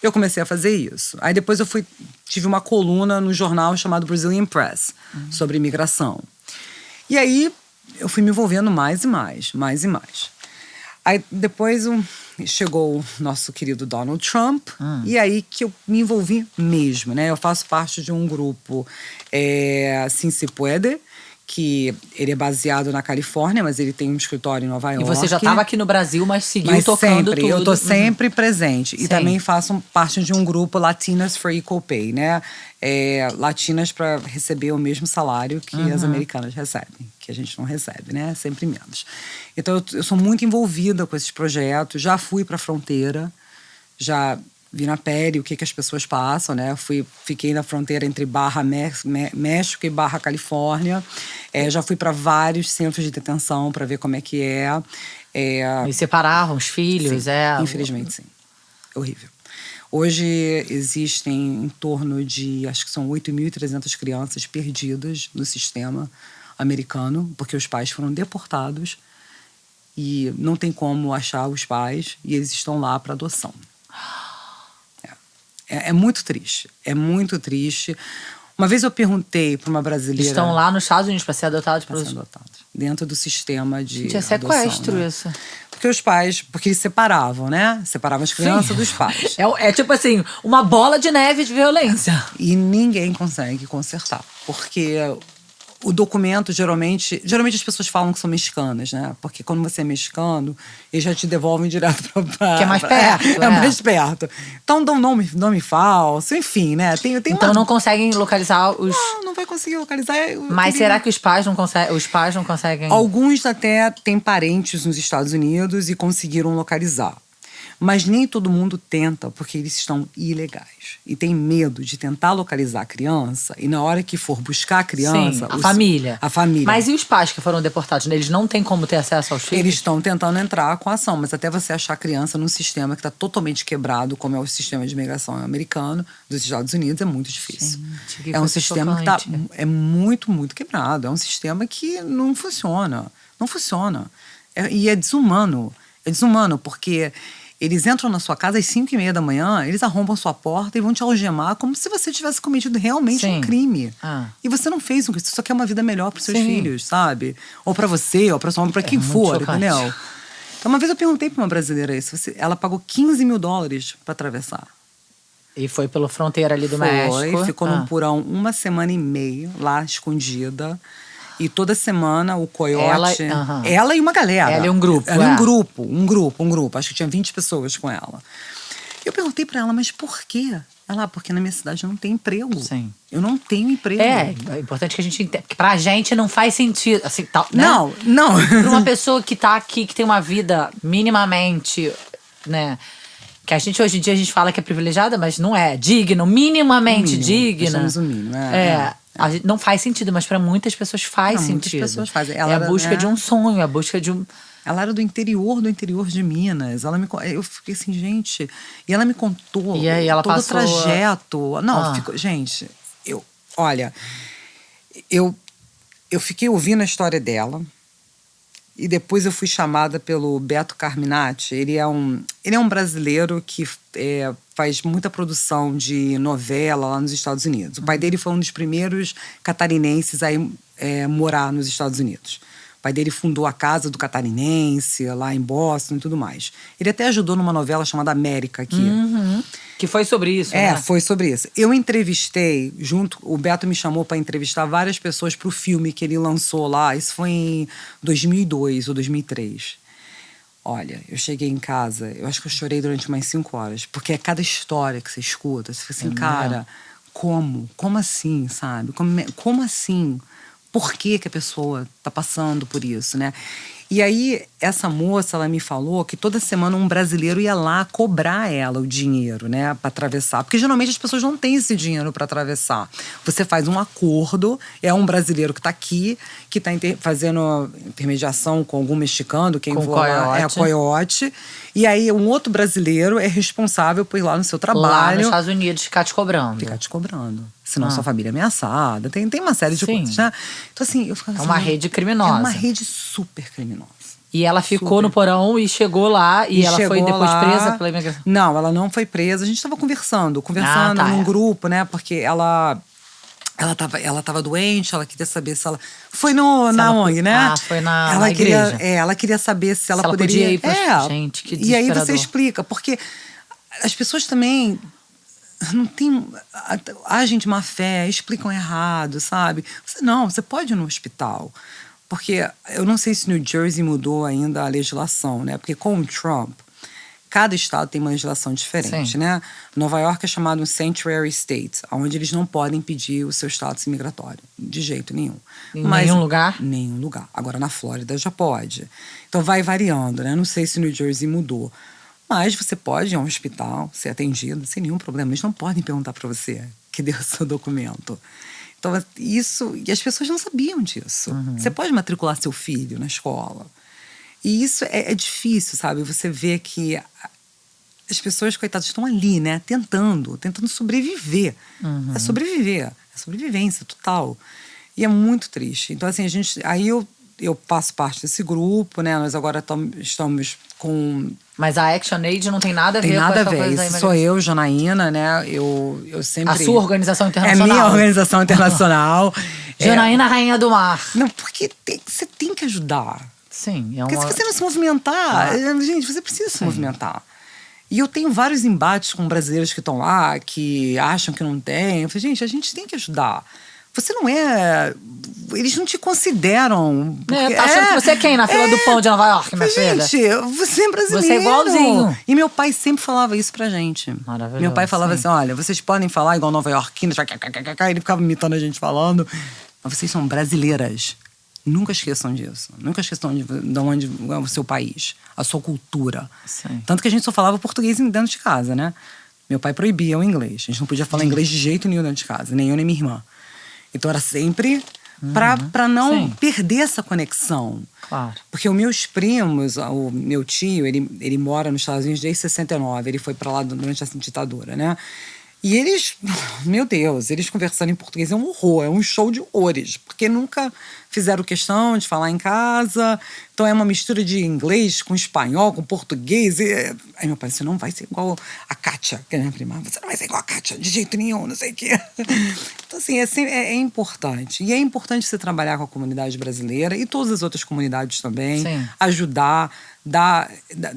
C: Eu comecei a fazer isso. Aí depois eu tive uma coluna no jornal chamado Brazilian Press, sobre imigração. E aí eu fui me envolvendo mais e mais. Aí depois chegou o nosso querido Donald Trump, e aí que eu me envolvi mesmo, né? Eu faço parte de um grupo, Sim Se Puede, que ele é baseado na Califórnia, mas ele tem um escritório em Nova York.
A: E você já estava aqui no Brasil, mas seguiu tocando
C: sempre,
A: tudo.
C: eu tô sempre presente. E também faço parte de um grupo Latinas for Equal Pay, né? Latinas para receber o mesmo salário que as americanas recebem, que a gente não recebe, né? Sempre menos. Então eu sou muito envolvida com esses projetos. Já fui para a fronteira, já vi na pele o que as pessoas passam, né? Fiquei na fronteira entre México e Califórnia. Já fui para vários centros de detenção para ver como é que é.
A: E separaram os filhos,
C: sim, infelizmente, sim. É horrível. Hoje existem em torno de, acho que são 8.300 crianças perdidas no sistema americano, porque os pais foram deportados e não tem como achar os pais e eles estão lá para adoção. É muito triste, é muito triste. Uma vez eu perguntei para uma brasileira...
A: Estão lá nos Estados Unidos para ser adotados.
C: Dentro do sistema de
A: Gente, é sequestro,
C: adoção, né?
A: Isso.
C: Porque os pais... Porque eles separavam, né? Separavam as crianças dos pais.
A: É tipo assim, uma bola de neve de violência.
C: E ninguém consegue consertar. Porque o documento, geralmente as pessoas falam que são mexicanas, né? Porque quando você é mexicano, eles já te devolvem direto pra...
A: Que é mais perto.
C: É mais perto. Então dão nome falso, enfim, né?
A: Então não conseguem localizar os...
C: Não vai conseguir localizar.
A: Mas será que os pais não conseguem?
C: Alguns até têm parentes nos Estados Unidos e conseguiram localizar. Mas nem todo mundo tenta, porque eles estão ilegais. E tem medo de tentar localizar a criança. E na hora que for buscar a criança...
A: Sim, família.
C: A família.
A: Mas e os pais que foram deportados? Eles não têm como ter acesso aos filhos?
C: Eles estão tentando entrar com a ação. Mas até você achar a criança num sistema que está totalmente quebrado, como é o sistema de imigração americano dos Estados Unidos, é muito difícil.
A: Gente,
C: é um sistema que é muito, muito quebrado. É um sistema que não funciona. Não funciona. E é desumano. É desumano, porque... Eles entram na sua casa às 5h30 da manhã, eles arrombam sua porta e vão te algemar como se você tivesse cometido realmente um crime. E você não fez um crime, você só quer uma vida melhor para os seus filhos, sabe? Ou para você, ou para sua mãe, para quem for, entendeu? Então, uma vez eu perguntei para uma brasileira isso, ela pagou $15 mil para atravessar.
A: E foi pela fronteira ali do México?
C: Ficou num porão 1 semana e meia, lá escondida. E toda semana o coiote... Ela e uma galera.
A: Ela e um grupo.
C: Um grupo. Acho que tinha 20 pessoas com ela. Eu perguntei pra ela, mas por quê? Ela, porque na minha cidade eu não tenho emprego.
A: Sim.
C: Eu não tenho emprego.
A: É importante que a gente entenda. Porque pra gente não faz sentido. Assim, tal, né?
C: Não.
A: Pra uma pessoa que tá aqui, que tem uma vida minimamente, né, Que a gente, hoje em dia, a gente fala que é privilegiada, mas não é. Digno, minimamente digna.
C: Nós somos o mínimo,
A: A gente, não faz sentido, mas para muitas pessoas faz sentido.
C: Muitas pessoas fazem.
A: É a busca de um sonho, a busca de um...
C: Ela era do interior de Minas. Eu fiquei assim, gente... E ela me contou
A: e aí ela
C: todo
A: passou...
C: o trajeto. Não, gente, olha, eu fiquei ouvindo a história dela. E depois eu fui chamada pelo Beto Carminati. Ele é um brasileiro que faz muita produção de novela lá nos Estados Unidos. O pai dele foi um dos primeiros catarinenses a morar nos Estados Unidos. O pai dele fundou a Casa do Catarinense, lá em Boston e tudo mais. Ele até ajudou numa novela chamada América aqui.
A: Que foi sobre isso, né?
C: Foi sobre isso. Eu entrevistei, o Beto me chamou para entrevistar várias pessoas para o filme que ele lançou lá. Isso foi em 2002 ou 2003. Olha, eu cheguei em casa, eu acho que eu chorei durante umas 5 horas. Porque é cada história que você escuta. Você fica assim, cara, como? Como assim, sabe? Como assim? Por que a pessoa está passando por isso, né? E aí, essa moça, ela me falou que toda semana um brasileiro ia lá cobrar ela o dinheiro, né, para atravessar. Porque geralmente as pessoas não têm esse dinheiro para atravessar. Você faz um acordo, é um brasileiro que está aqui, que está fazendo intermediação com algum mexicano, quem for lá, é coiote. E aí, um outro brasileiro é responsável por ir lá no seu trabalho.
A: Lá nos Estados Unidos, ficar te cobrando.
C: Senão sua família é ameaçada. Tem uma série de coisas, né? Então, assim, eu ficava assim,
A: uma rede criminosa.
C: É uma rede super criminosa.
A: E ela ficou no porão e chegou lá. E ela foi depois presa pela imigração?
C: Não, ela não foi presa. A gente estava conversando num grupo, né? Porque ela tava doente, ela queria saber se ela... Foi na ONG, né?
A: Foi na igreja.
C: Ela queria saber se ela
A: poderia ir gente, que desesperador.
C: E aí você explica, porque as pessoas também não tem... agem de má fé, explicam errado, sabe? Você pode ir no hospital. Porque eu não sei se New Jersey mudou ainda a legislação, né? Porque com o Trump, cada estado tem uma legislação diferente, né? Nova York é chamado um sanctuary state, onde eles não podem pedir o seu status imigratório, de jeito nenhum.
A: Nenhum lugar?
C: Nenhum lugar. Agora, na Flórida já pode. Então, vai variando, né? Não sei se New Jersey mudou. Mas você pode ir a um hospital, ser atendido, sem nenhum problema. Eles não podem perguntar para você que deu o seu documento. Então, isso... E as pessoas não sabiam disso. Você pode matricular seu filho na escola. E isso é difícil, sabe? Você vê que as pessoas, coitadas, estão ali, né? Tentando sobreviver. É sobreviver. É sobrevivência total. E é muito triste. Então, assim, aí eu faço parte desse grupo, né? Nós agora estamos com...
A: Mas a ActionAid não tem nada a ver com essa coisa da imigração.
C: Sou eu, Janaína, né? Eu sempre...
A: A sua organização internacional.
C: É a minha organização internacional.
A: Janaína, Rainha do Mar.
C: Não, porque você tem que ajudar.
A: Sim.
C: Porque se você não se movimentar... Gente, você precisa se movimentar. E eu tenho vários embates com brasileiros que estão lá, que acham que não tem. Eu falei, gente, a gente tem que ajudar. Você não é... Eles não te consideram.
A: Tá achando que você é quem na fila do pão de Nova York, minha filha?
C: Gente, você é brasileiro.
A: Você é igualzinho.
C: E meu pai sempre falava isso pra gente.
A: Maravilhoso.
C: Meu pai falava assim, olha, vocês podem falar igual Nova Yorkina. Ele ficava imitando a gente falando. Mas vocês são brasileiras. Nunca esqueçam disso. Nunca esqueçam de onde é o seu país. A sua cultura.
A: Sim.
C: Tanto que a gente só falava português dentro de casa, né? Meu pai proibia o inglês. A gente não podia falar inglês de jeito nenhum dentro de casa. Nem eu, nem minha irmã. Então era sempre para não perder essa conexão.
A: Claro.
C: Porque os meus primos, o meu tio, ele mora nos Estados Unidos desde 69. Ele foi para lá durante a ditadura, né? E eles, meu Deus, eles conversando em português é um horror, é um show de horrores. Porque nunca fizeram questão de falar em casa. Então é uma mistura de inglês com espanhol, com português. Aí meu pai disse, não vai ser igual a Kátia, que é minha prima. Você não vai ser igual a Kátia, de jeito nenhum, não sei o quê. Então assim, é importante. E é importante você trabalhar com a comunidade brasileira e todas as outras comunidades também.
A: Sim.
C: Ajudar, dar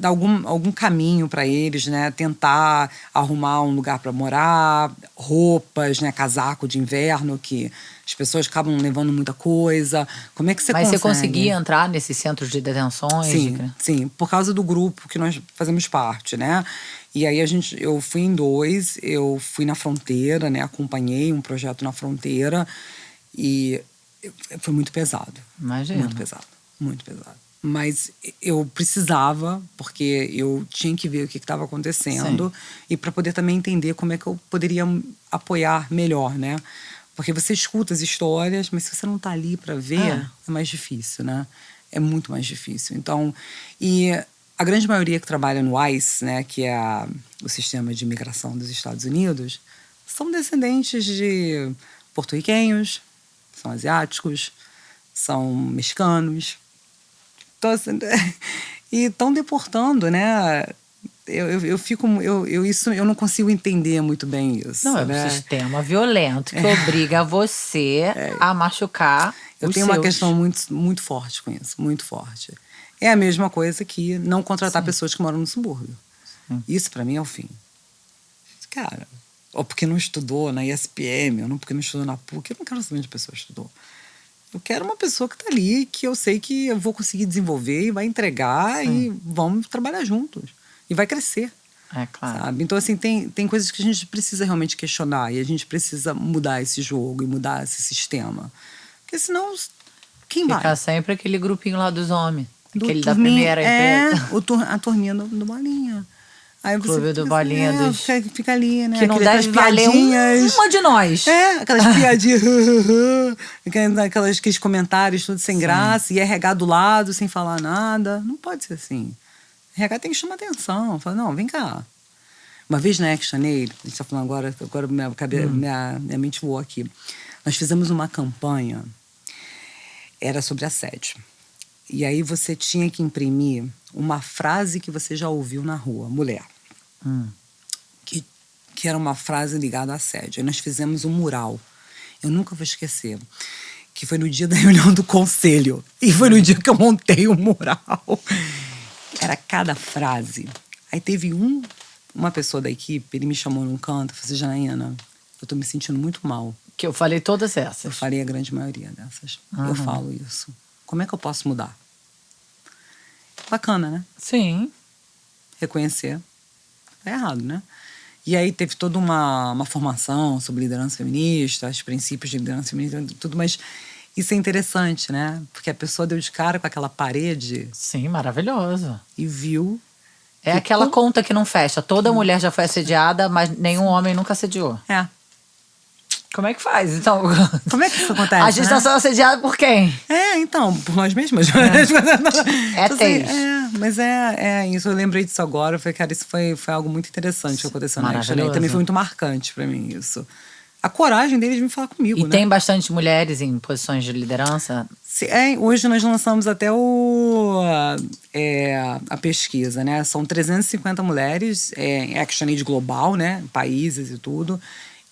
C: algum caminho para eles, né? Tentar arrumar um lugar para morar, roupas, né? Casaco de inverno, que as pessoas acabam levando muita coisa. Como é que você consegue?
A: Mas você conseguia entrar nesses centros de detenções?
C: Sim, por causa do grupo que nós fazemos parte, né? E aí eu fui em 2, eu fui na fronteira, né? Acompanhei um projeto na fronteira e foi muito pesado.
A: Imagina.
C: Muito pesado, muito pesado. Mas eu precisava, porque eu tinha que ver o que estava acontecendo e para poder também entender como é que eu poderia apoiar melhor, né? Porque você escuta as histórias, mas se você não está ali para ver, é mais difícil, né? É muito mais difícil. Então, e a grande maioria que trabalha no ICE, né, que é o sistema de imigração dos Estados Unidos, são descendentes de porto-riquenhos, são asiáticos, são mexicanos. Então, assim, e estão deportando, né? Eu não consigo entender muito bem isso.
A: Não, é
C: né?
A: um sistema violento que obriga você a machucar
C: Eu
A: os
C: tenho
A: seus.
C: uma questão muito, muito forte com isso, muito forte. É a mesma coisa que não contratar pessoas que moram no subúrbio. Isso, para mim, é o fim. Cara, ou porque não estudou na ISPM, ou porque não estudou na PUC, eu não quero saber onde a pessoa estudou. Eu quero uma pessoa que está ali, que eu sei que eu vou conseguir desenvolver e vai entregar e vamos trabalhar juntos. E vai crescer.
A: É claro.
C: Sabe? Então, assim, tem coisas que a gente precisa realmente questionar e a gente precisa mudar esse jogo e mudar esse sistema. Porque senão, quem vai?
A: Fica sempre aquele grupinho lá dos homens.
C: Do
A: Aquele da
C: turminha-
A: primeira empresa.
C: a turminha do Bolinha. Aí você
A: Clube do
C: fica,
A: Bolinha dos-
C: fica ali, né?
A: Que não
C: Aquelas
A: deve valer
C: piadinhas.
A: uma de nós.
C: Aquelas piadinhas. Aqueles comentários tudo sem graça. E RH do lado, sem falar nada. Não pode ser assim. RH tem que chamar atenção. Fala, não, vem cá. Uma vez na ActionAid, a gente está falando agora minha mente voou aqui. Nós fizemos uma campanha, era sobre assédio. E aí você tinha que imprimir uma frase que você já ouviu na rua, mulher. Que era uma frase ligada a assédio. Aí nós fizemos um mural. Eu nunca vou esquecer. Que foi no dia da reunião do conselho. E foi no dia que eu montei o mural. Era cada frase. Aí teve uma pessoa da equipe, ele me chamou num canto e falou assim, Janaína, eu tô me sentindo muito mal.
A: Que eu falei todas
C: Eu
A: essas.
C: falei a grande maioria dessas. Eu falo isso. Como é que eu posso mudar? Bacana, né?
A: Sim.
C: Reconhecer. É errado, né? E aí teve toda uma formação sobre liderança feminista, os princípios de liderança feminista, tudo, mas isso é interessante, né? Porque a pessoa deu de cara com aquela parede
A: Sim, maravilhoso.
C: e viu.
A: É aquela conta que não fecha. Toda mulher já foi assediada, mas nenhum homem nunca assediou.
C: É.
A: Como é que faz? Então,
C: Como é que isso acontece?
A: a gente está sendo assediada por quem?
C: Então, por nós mesmas.
A: É tez.
C: Mas isso. Eu lembrei disso agora. Eu falei, cara, isso foi algo muito interessante que aconteceu na Action.
A: Maravilhoso.
C: Também foi muito marcante pra mim isso. A coragem deles de me falar comigo,
A: E
C: né?
A: tem bastante mulheres em posições de liderança?
C: Hoje nós lançamos até a pesquisa, né? São 350 mulheres em ActionAid global, né? Países e tudo,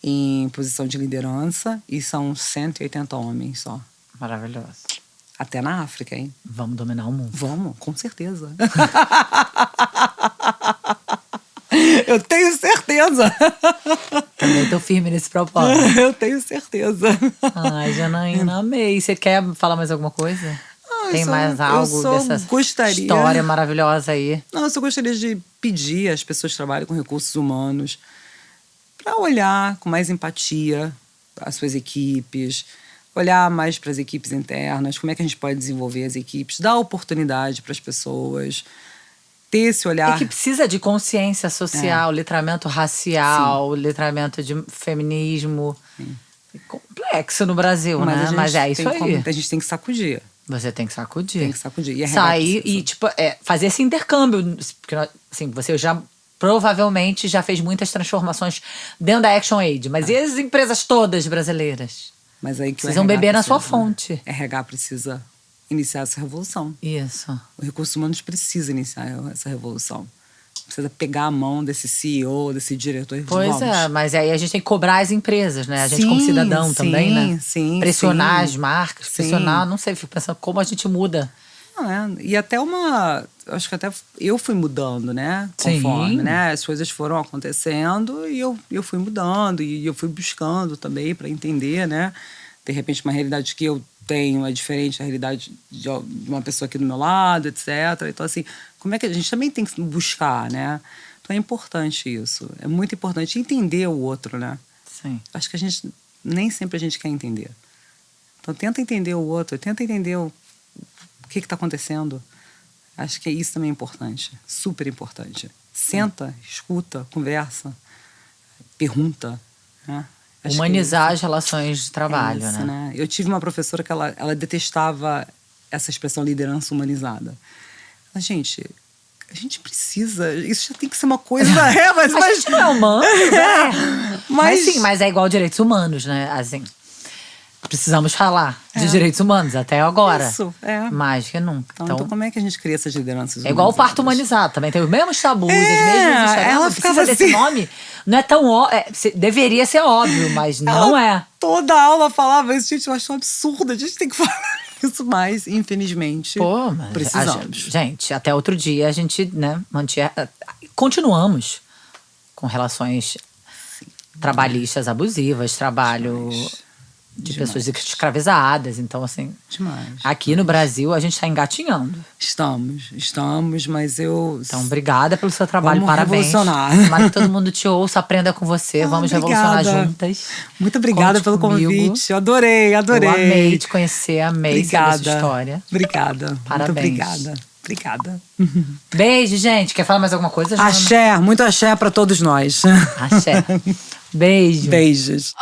C: em posição de liderança. E são 180 homens só.
A: Maravilhoso.
C: Até na África, hein?
A: Vamos dominar o mundo.
C: Vamos, com certeza. Eu tenho certeza.
A: Também tô firme nesse propósito.
C: Eu tenho certeza.
A: Ai, Janaína, amei. Você quer falar mais alguma coisa? Tem mais algo dessa história maravilhosa aí?
C: Não, eu só gostaria de pedir às pessoas que trabalham com recursos humanos para olhar com mais empatia as suas equipes, olhar mais para as equipes internas, como é que a gente pode desenvolver as equipes, dar oportunidade para as pessoas, ter esse olhar.
A: É que precisa de consciência social, letramento racial, letramento de feminismo. É complexo no Brasil, né? Mas é isso aí.
C: A gente tem que sacudir.
A: Você tem que sacudir.
C: Tem que sacudir. E
A: sair e, tipo, fazer esse intercâmbio. Porque, assim, você já provavelmente já fez muitas transformações dentro da ActionAid. Mas e as empresas todas brasileiras?
C: Mas aí que
A: precisam beber na sua fonte.
C: RH precisa iniciar essa revolução.
A: Isso.
C: O Recursos Humanos precisa iniciar essa revolução. Precisa pegar a mão desse CEO, desse diretor.
A: Pois mas aí a gente tem que cobrar as empresas, né? A gente como cidadão também, né?
C: Sim,
A: pressionar as marcas, pressionar, não sei, fico pensando como a gente muda.
C: E até acho que até eu fui mudando, né? Conforme, né? As coisas foram acontecendo e eu fui mudando e eu fui buscando também para entender, né? De repente uma realidade que eu tenho é diferente da realidade de uma pessoa aqui do meu lado, etc. Então, assim, como é que a gente também tem que buscar, né? Então é importante isso. É muito importante entender o outro, né?
A: Sim.
C: Acho que nem sempre a gente quer entender. Então tenta entender o outro, tenta entender o que está acontecendo. Acho que isso também é importante, super importante. Senta, escuta, conversa, pergunta, né? Acho
A: Humanizar as relações de
C: que
A: trabalho,
C: é isso,
A: né?
C: Eu tive uma professora que ela detestava essa expressão liderança humanizada. Mas, gente, a gente precisa... Isso já tem que ser uma coisa... mas
A: A gente não é humano, né?
C: Mas-
A: Sim, mas é igual direitos humanos, né? Assim, precisamos falar de direitos humanos até agora.
C: Isso, é.
A: Mais que nunca.
C: Então, como é que a gente cria essas lideranças
A: É igual o parto
C: humanizadas?
A: humanizado, também tem os mesmos tabus, as mesmas histórias.
C: ela
A: Não
C: ficava
A: precisa desse
C: assim.
A: nome. Não é tão óbvio. Deveria ser óbvio, mas não é.
C: Toda aula falava isso, gente, eu acho um absurdo. A gente tem que falar isso mais, infelizmente.
A: Pô, mas
C: precisamos.
A: gente, até outro dia a gente, né, mantinha. Continuamos com relações trabalhistas abusivas, trabalho de
C: Demais.
A: pessoas escravizadas. Então, assim,
C: Demais.
A: aqui no Brasil a gente está engatinhando.
C: Estamos, mas eu...
A: Então, obrigada pelo seu trabalho,
C: Vamos
A: parabéns.
C: revolucionar.
A: Tomara que todo mundo te ouça, aprenda com você. Vamos revolucionar
C: obrigada.
A: juntas.
C: Muito obrigada
A: Conte
C: pelo
A: comigo.
C: convite. Eu adorei.
A: Eu amei te conhecer, amei saber a sua história.
C: Obrigada.
A: Parabéns.
C: Muito obrigada.
A: Beijo, gente. Quer falar mais alguma coisa, Jana?
C: Axé, muito axé pra todos nós.
A: Axé. Beijo.
C: Beijos.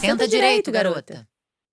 A: Senta direito, garota.